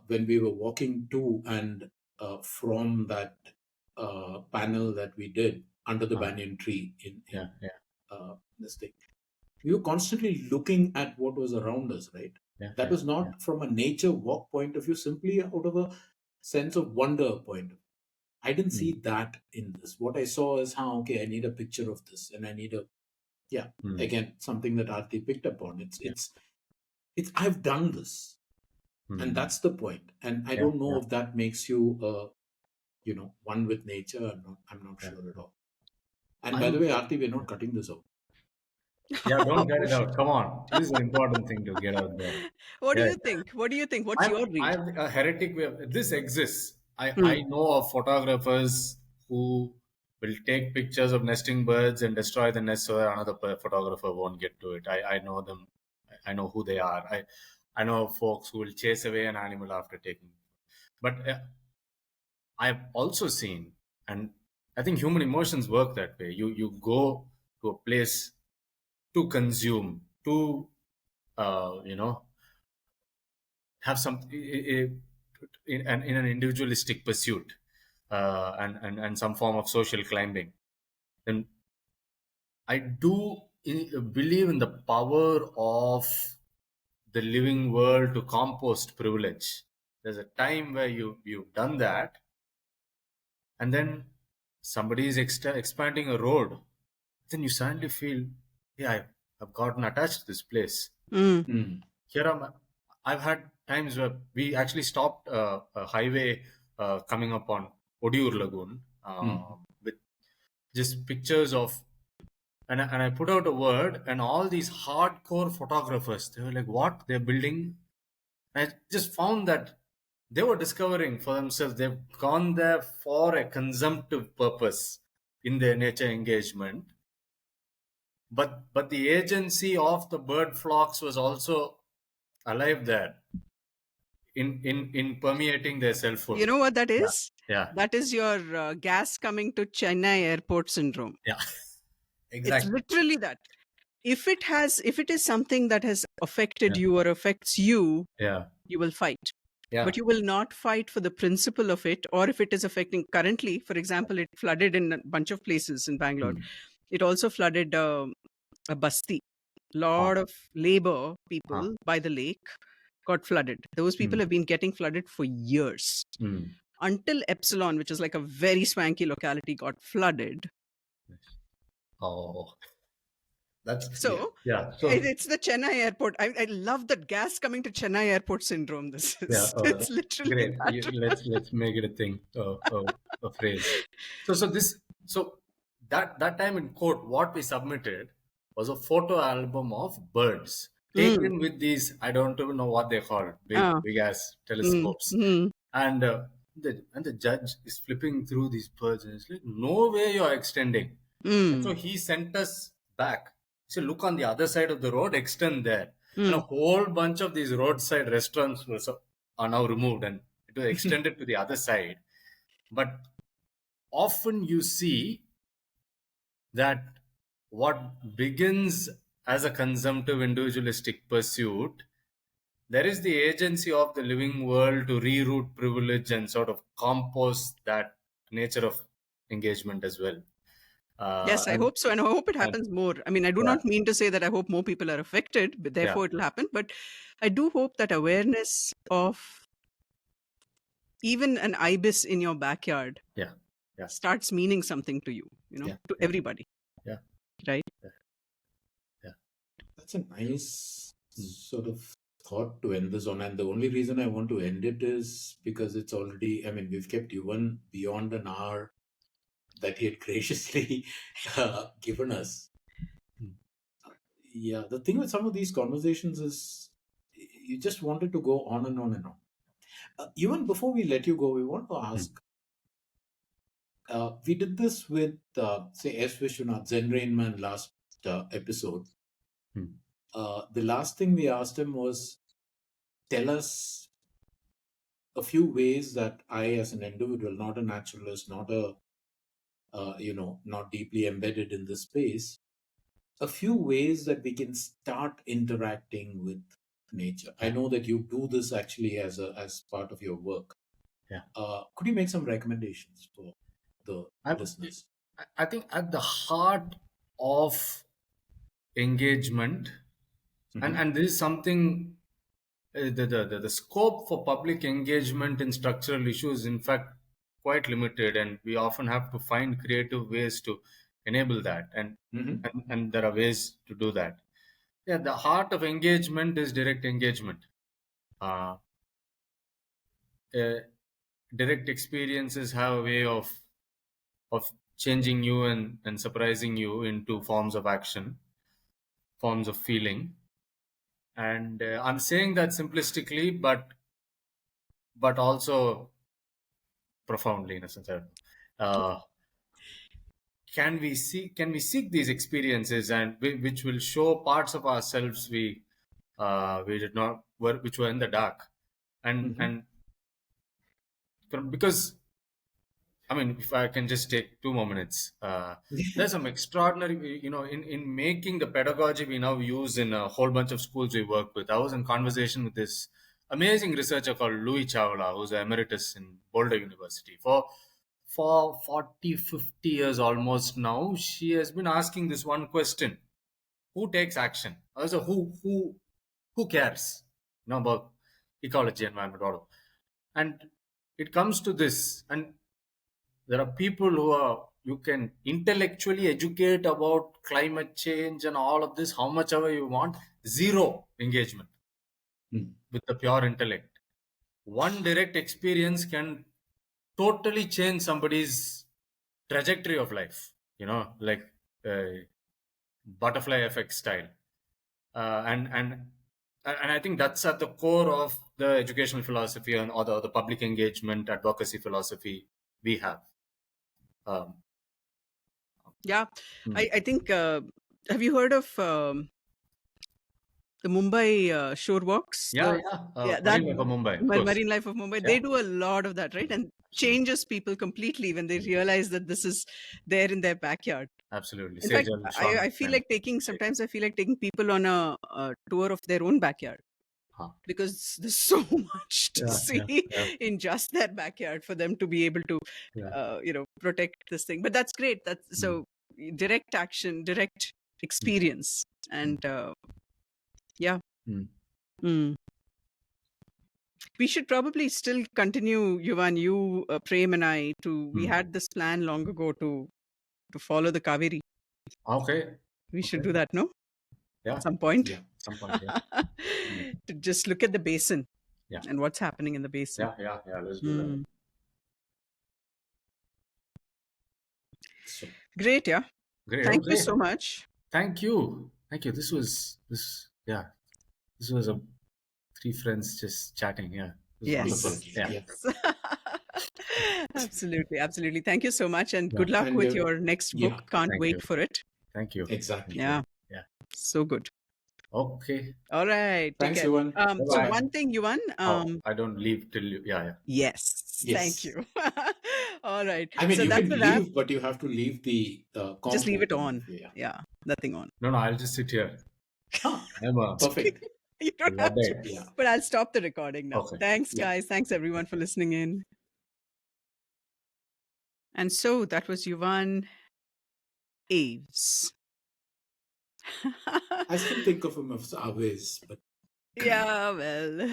[SPEAKER 2] when we were walking to and from that panel that we did under the banyan tree in this thing, we were constantly looking at what was around us, right? That was not from a nature walk point of view, simply out of a sense of wonder point of view. I didn't see that in this. What I saw is how, okay, I need a picture of this, and I need again, something that Aarti picked up on. It's I've done this, and that's the point. And I don't know if that makes you, one with nature. I'm not sure at all. And by the way, Aarti, we're not cutting this out.
[SPEAKER 4] Yeah, don't get it out. Come on. This is an important thing to get out there.
[SPEAKER 1] What do you think? What's your read?
[SPEAKER 4] I'm a heretic. This exists. I know of photographers who will take pictures of nesting birds and destroy the nest so that another photographer won't get to it. I know them. I know who they are. I know folks who will chase away an animal after taking it. But I've also seen, and I think human emotions work that way. You go to a place to consume, to have some in an individualistic pursuit, and some form of social climbing. Then I do believe in the power of the living world to compost privilege. There's a time where you've done that, and then somebody is expanding a road. Then you suddenly feel, I've gotten attached to this place. Here I've had times where we actually stopped a highway coming up on Odaiyur Lagoon with just pictures of, and I put out a word, and all these hardcore photographers, they were like, what? They're building? I just found that they were discovering for themselves. They've gone there for a consumptive purpose in their nature engagement. But the agency of the bird flocks was also alive there in permeating their selfhood.
[SPEAKER 1] You know what that is?
[SPEAKER 4] Yeah.
[SPEAKER 1] That is your gas coming to Chennai airport syndrome.
[SPEAKER 4] Yeah. Exactly.
[SPEAKER 1] It's literally that. If it is something that has affected you or affects you, you will fight. But you will not fight for the principle of it, or if it is affecting currently, for example, it flooded in a bunch of places in Bangalore. It also flooded a basti. Lot of labor people by the lake got flooded. Those people have been getting flooded for years. Until Epsilon, which is like a very swanky locality, got flooded.
[SPEAKER 4] Oh, that's
[SPEAKER 1] So,
[SPEAKER 4] yeah. So
[SPEAKER 1] it's the Chennai airport. I love that gas coming to Chennai airport syndrome. This is
[SPEAKER 4] yeah,
[SPEAKER 1] it's literally
[SPEAKER 4] great.
[SPEAKER 1] that.
[SPEAKER 4] Let's make it a thing, a phrase. So that time in court, what we submitted was a photo album of birds taken with these, I don't even know what they call it, big ass telescopes, and the judge is flipping through these birds and it's like, no way you're extending. And so he sent us back. He said, look on the other side of the road, extend there. And a whole bunch of these roadside restaurants are now removed and it was extended to the other side. But often you see that what begins as a consumptive individualistic pursuit, there is the agency of the living world to reroute privilege and sort of compost that nature of engagement as well.
[SPEAKER 1] Yes, I hope so. And I hope it happens more. I mean, I do not mean to say that I hope more people are affected, but therefore it will happen. But I do hope that awareness of even an ibis in your backyard starts meaning something to you, to everybody.
[SPEAKER 4] Yeah.
[SPEAKER 1] Right?
[SPEAKER 4] Yeah.
[SPEAKER 2] That's a nice sort of thought to end this on. And the only reason I want to end it is because it's already, I mean, we've kept Yuvan beyond an hour that he had graciously given us. Yeah, the thing with some of these conversations is you just wanted to go on and on and on. Even before we let you go, we want to ask, we did this with, say, S Vishwanath, Zen Rain Man last episode. The last thing we asked him was, tell us a few ways that I, as an individual, not a naturalist, not a, not deeply embedded in this space, a few ways that we can start interacting with nature. I know that you do this actually as part of your work.
[SPEAKER 4] Yeah.
[SPEAKER 2] Could you make some recommendations for the listeners?
[SPEAKER 4] I think at the heart of engagement, and this is something, the scope for public engagement in structural issues, in fact, quite limited, and we often have to find creative ways to enable that, and there are ways to do that. Yeah, the heart of engagement is direct engagement. Direct experiences have a way of changing you and surprising you into forms of action, forms of feeling. And I'm saying that simplistically, but also profoundly, in a sense. Can we seek these experiences, and which will show parts of ourselves we did not, which were in the dark, and because, I mean, if I can just take 2 more minutes, there's some extraordinary, in making the pedagogy we now use in a whole bunch of schools we work with. I was in conversation with this amazing researcher called Louis Chawla, who's an emeritus in Boulder University. For 40, 50 years almost now, she has been asking this one question: who takes action? Also, who cares? About ecology, environment, all. And it comes to this, and there are people you can intellectually educate about climate change and all of this, how much ever you want, zero engagement with the pure intellect. One direct experience can totally change somebody's trajectory of life, like butterfly effect style. And I think that's at the core of the educational philosophy or the public engagement advocacy philosophy we have.
[SPEAKER 1] I think, have you heard of the Mumbai shore walks?
[SPEAKER 4] Marine Life of Mumbai.
[SPEAKER 1] Marine Life of Mumbai. Yeah. They do a lot of that, right? And changes people completely when they realize that this is there in their backyard.
[SPEAKER 4] Absolutely.
[SPEAKER 1] In fact, I feel like sometimes I feel like taking people on a tour of their own backyard. Because there's so much to see in just their backyard for them to be able to, protect this thing. But that's great. So direct action, direct experience. And yeah. Mm. We should probably still continue, Yuvan, you, Prem and I, we had this plan long ago to follow the Kaveri.
[SPEAKER 4] Okay.
[SPEAKER 1] We should do that, no?
[SPEAKER 4] Yeah.
[SPEAKER 1] At some point.
[SPEAKER 2] Yeah.
[SPEAKER 4] Some point, yeah.
[SPEAKER 1] To just look at the basin.
[SPEAKER 4] Yeah.
[SPEAKER 1] And what's happening in the basin.
[SPEAKER 4] Yeah. Let's do that.
[SPEAKER 2] So,
[SPEAKER 1] Great, yeah.
[SPEAKER 4] Great.
[SPEAKER 1] Thank
[SPEAKER 4] okay.
[SPEAKER 1] you so much.
[SPEAKER 4] Thank you. This was a three friends just chatting. Yeah.
[SPEAKER 1] Yes.
[SPEAKER 4] Wonderful. Yeah.
[SPEAKER 1] Absolutely. Thank you so much, and good luck
[SPEAKER 2] And
[SPEAKER 1] with your next book. Can't
[SPEAKER 4] Thank
[SPEAKER 1] wait
[SPEAKER 4] you.
[SPEAKER 1] for it.
[SPEAKER 4] Thank you.
[SPEAKER 2] Exactly.
[SPEAKER 1] Yeah.
[SPEAKER 4] Yeah.
[SPEAKER 1] So good.
[SPEAKER 4] Okay.
[SPEAKER 1] All right.
[SPEAKER 2] Thanks,
[SPEAKER 1] take care.
[SPEAKER 2] Yuvan.
[SPEAKER 1] So
[SPEAKER 4] Bye-bye.
[SPEAKER 1] one thing, Yuvan.
[SPEAKER 4] I don't leave till you. Yeah.
[SPEAKER 1] Yes.
[SPEAKER 2] Yes.
[SPEAKER 1] Thank you. All right.
[SPEAKER 2] I mean,
[SPEAKER 1] so
[SPEAKER 2] you
[SPEAKER 1] that's
[SPEAKER 2] can
[SPEAKER 1] a wrap.
[SPEAKER 2] leave, but you have to leave the
[SPEAKER 1] Just leave it
[SPEAKER 2] comp
[SPEAKER 1] on.
[SPEAKER 2] open.
[SPEAKER 1] Yeah. Nothing on.
[SPEAKER 4] No, I'll just sit here. I'm a
[SPEAKER 2] Perfect.
[SPEAKER 1] You don't have to.
[SPEAKER 4] Luddite.
[SPEAKER 2] Yeah.
[SPEAKER 1] But I'll stop the recording now.
[SPEAKER 4] Okay.
[SPEAKER 1] Thanks,
[SPEAKER 2] Yeah.
[SPEAKER 1] guys. Thanks, everyone, for listening in. And so that was Yuvan Aves.
[SPEAKER 2] I still think of him as Aves, but
[SPEAKER 1] Yeah, well,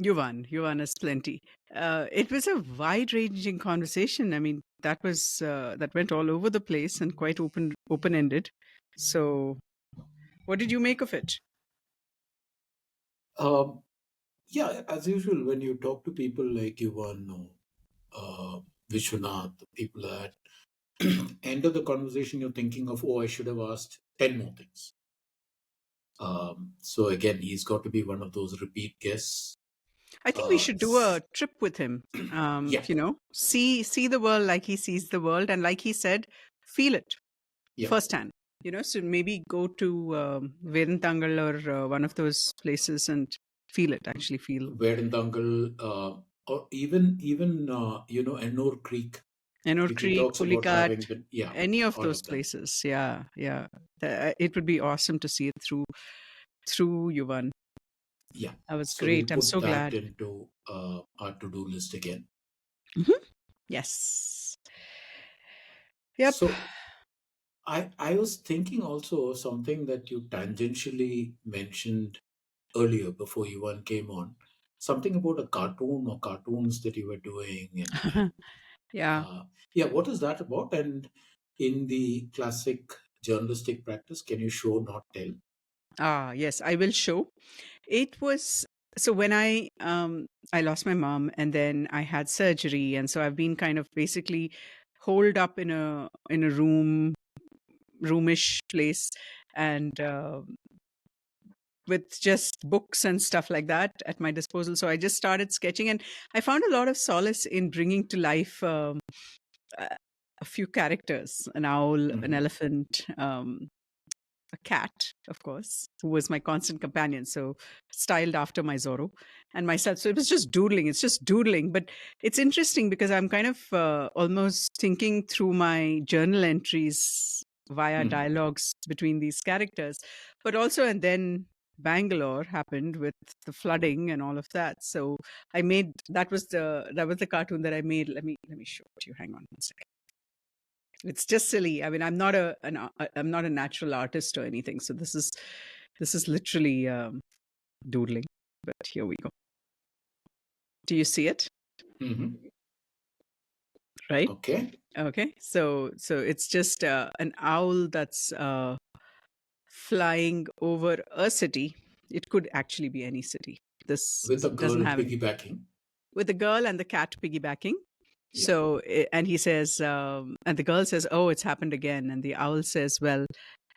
[SPEAKER 1] Yuvan is plenty. It was a wide-ranging conversation. I mean, that went all over the place and quite open-ended. So, what did you make of it?
[SPEAKER 2] yeah, as usual, when you talk to people like Yuvan or Vishwanath, the people that end of the conversation, you're thinking of, I should have asked 10 more things. So again, he's got to be one of those repeat guests.
[SPEAKER 1] I think we should do a trip with him.
[SPEAKER 2] Yeah.
[SPEAKER 1] See the world like he sees the world, and like he said, feel it firsthand. So maybe go to Vedantangal or one of those places and feel it. Actually, feel
[SPEAKER 2] Vedantangal, or even Ennore Creek.
[SPEAKER 1] Ennore
[SPEAKER 2] He
[SPEAKER 1] Creek,
[SPEAKER 2] talks about having
[SPEAKER 1] Pulicat,
[SPEAKER 2] been,
[SPEAKER 1] any of
[SPEAKER 2] all
[SPEAKER 1] those
[SPEAKER 2] of that.
[SPEAKER 1] places. Yeah. It would be awesome to see it through Yuvan.
[SPEAKER 2] Yeah,
[SPEAKER 1] That was
[SPEAKER 2] so
[SPEAKER 1] great.
[SPEAKER 2] we'll
[SPEAKER 1] I'm
[SPEAKER 2] put
[SPEAKER 1] so
[SPEAKER 2] that
[SPEAKER 1] glad.
[SPEAKER 2] into our to-do list again.
[SPEAKER 1] Yes. Yep.
[SPEAKER 2] So I was thinking also something that you tangentially mentioned earlier before Yuvan came on, something about a cartoon or cartoons that you were doing. And,
[SPEAKER 1] Yeah.
[SPEAKER 2] What is that about? And in the classic journalistic practice, can you show, not tell?
[SPEAKER 1] Yes, I will show. It was so when I lost my mom, and then I had surgery, and so I've been kind of basically holed up in a roomish place, and with just books and stuff like that at my disposal. So I just started sketching, and I found a lot of solace in bringing to life a few characters: an owl, an elephant, a cat, of course, who was my constant companion. So styled after my Zorro, and myself. So it was just doodling. It's just doodling. But it's interesting because I'm kind of almost thinking through my journal entries via dialogues between these characters. But also, and then Bangalore happened with the flooding and all of that. So I made, that was the cartoon that I made. Let me show it to you. Hang on one second. It's just silly. I mean, I'm not a natural artist or anything. So this is literally doodling. But here we go. Do you see it? Right. Okay. So it's just an owl that's flying over a city. It could actually be any city. This
[SPEAKER 2] with a girl
[SPEAKER 1] doesn't have
[SPEAKER 2] piggybacking.
[SPEAKER 1] With the girl and the cat piggybacking.
[SPEAKER 2] Yeah.
[SPEAKER 1] So, and he says, and the girl says, "Oh, it's happened again." And the owl says, "Well,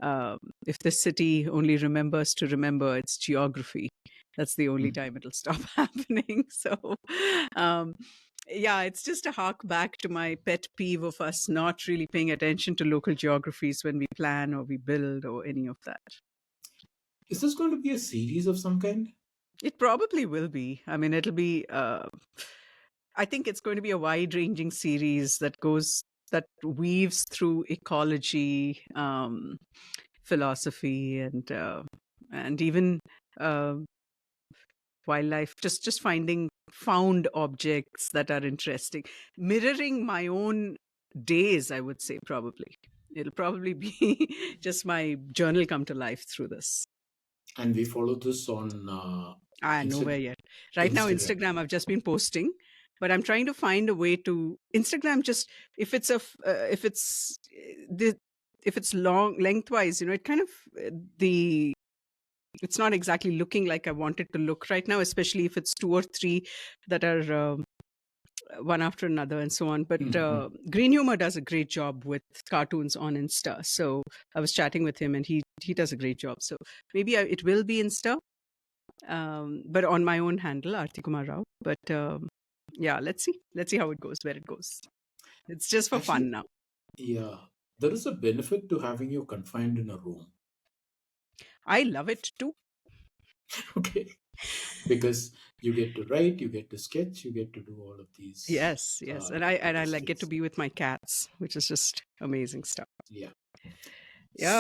[SPEAKER 1] if the city only remembers to remember its geography, that's the only time it'll stop happening." So, it's just a hark back to my pet peeve of us not really paying attention to local geographies when we plan or we build or any of that.
[SPEAKER 2] Is this going to be a series of some kind?
[SPEAKER 1] It probably will be. I mean, it'll be... I think it's going to be a wide-ranging series that weaves through ecology, philosophy, and even wildlife. Just finding found objects that are interesting, mirroring my own days, I would say, probably. It'll probably be just my journal come to life through this.
[SPEAKER 2] And we follow this on
[SPEAKER 1] Nowhere yet. Right now, Instagram, I've just been posting, but I'm trying to find a way to Instagram. Just if it's long lengthwise, it kind of it's not exactly looking like I want it to look right now, especially if it's 2 or 3 that are one after another and so on. But Green Humor does a great job with cartoons on Insta. So I was chatting with him and he does a great job. So maybe it will be Insta, but on my own handle, Aarti Kumar Rao. But yeah, let's see how it goes, where it goes. It's just for fun now.
[SPEAKER 2] Yeah, there is a benefit to having you confined in a room.
[SPEAKER 1] I love it too.
[SPEAKER 2] Okay. Because you get to write, you get to sketch, you get to do all of these.
[SPEAKER 1] Yes. And I like get to be with my cats, which is just amazing stuff.
[SPEAKER 2] Yeah.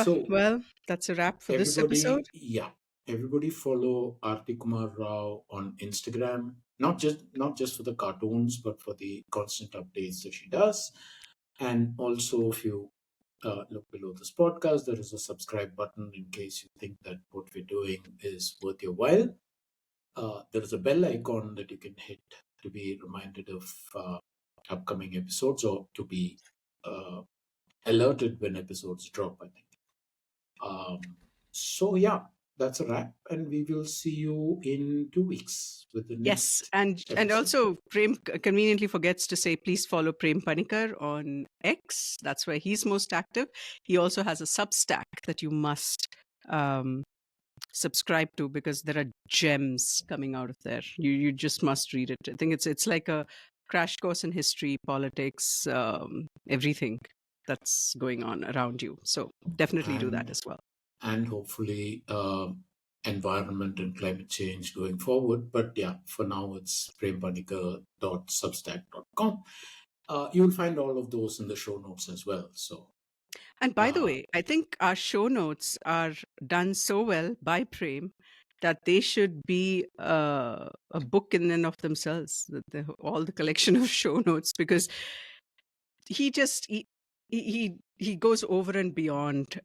[SPEAKER 1] So, well, that's a wrap for this episode.
[SPEAKER 2] Yeah. Everybody follow Aarti Kumar Rao on Instagram. Not just for the cartoons, but for the constant updates that she does. And also, if you look below this podcast, there is a subscribe button in case you think that what we're doing is worth your while. There is a bell icon that you can hit to be reminded of upcoming episodes or to be alerted when episodes drop, I think. So yeah, that's a wrap, and we will see you in 2 weeks with the next episode.
[SPEAKER 1] And also Prem conveniently forgets to say, please follow Prem Panikar on X. That's where he's most active. He also has a Substack that you must subscribe to, because there are gems coming out of there. You just must read it. I think it's like a crash course in history, politics, everything that's going on around you. So definitely do that as well. And
[SPEAKER 2] hopefully environment and climate change going forward. But yeah, for now it's prempanikar.substack.com. You'll find all of those in the show notes as well. So.
[SPEAKER 1] And by the way, I think our show notes are done so well by Prem that they should be a book in and of themselves, all the collection of show notes, because he goes over and beyond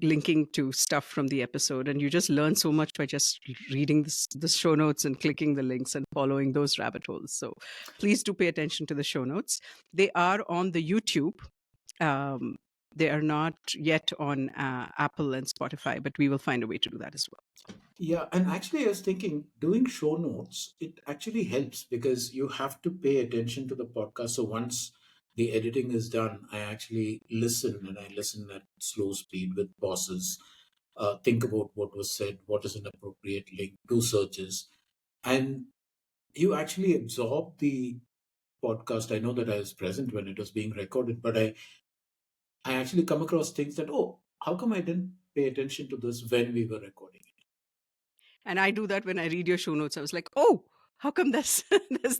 [SPEAKER 1] linking to stuff from the episode, and you just learn so much by just reading the show notes and clicking the links and following those rabbit holes. So please do pay attention to the show notes. They are on the YouTube. They are not yet on Apple and Spotify, but we will find a way to do that as well.
[SPEAKER 2] Yeah, and actually I was thinking doing show notes, it actually helps because you have to pay attention to the podcast. So once the editing is done, I actually listen, and I listen at slow speed with pauses, think about what was said, what is an appropriate link, do searches, and you actually absorb the podcast. I know that I was present when it was being recorded, but I actually come across things that, how come I didn't pay attention to this when we were recording it?
[SPEAKER 1] And I do that when I read your show notes. I was like, how come there's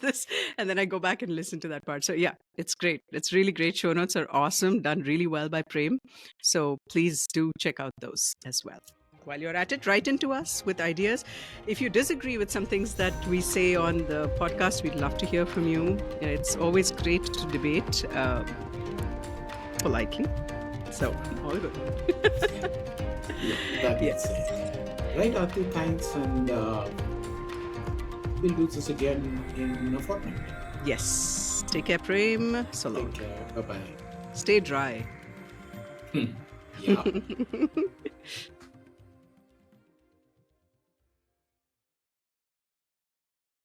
[SPEAKER 1] this? And then I go back and listen to that part. So yeah, it's great. It's really great. Show notes are awesome, done really well by Prem. So please do check out those as well. While you're at it, write into us with ideas. If you disagree with some things that we say on the podcast, we'd love to hear from you. It's always great to debate politely. So, all good.
[SPEAKER 2] Yes. Right, Aarti, thanks. And we'll do this again in a fortnight.
[SPEAKER 1] Yes. Take care, Prem. So long.
[SPEAKER 2] Take care. Bye-bye.
[SPEAKER 1] Stay dry.
[SPEAKER 2] Yeah.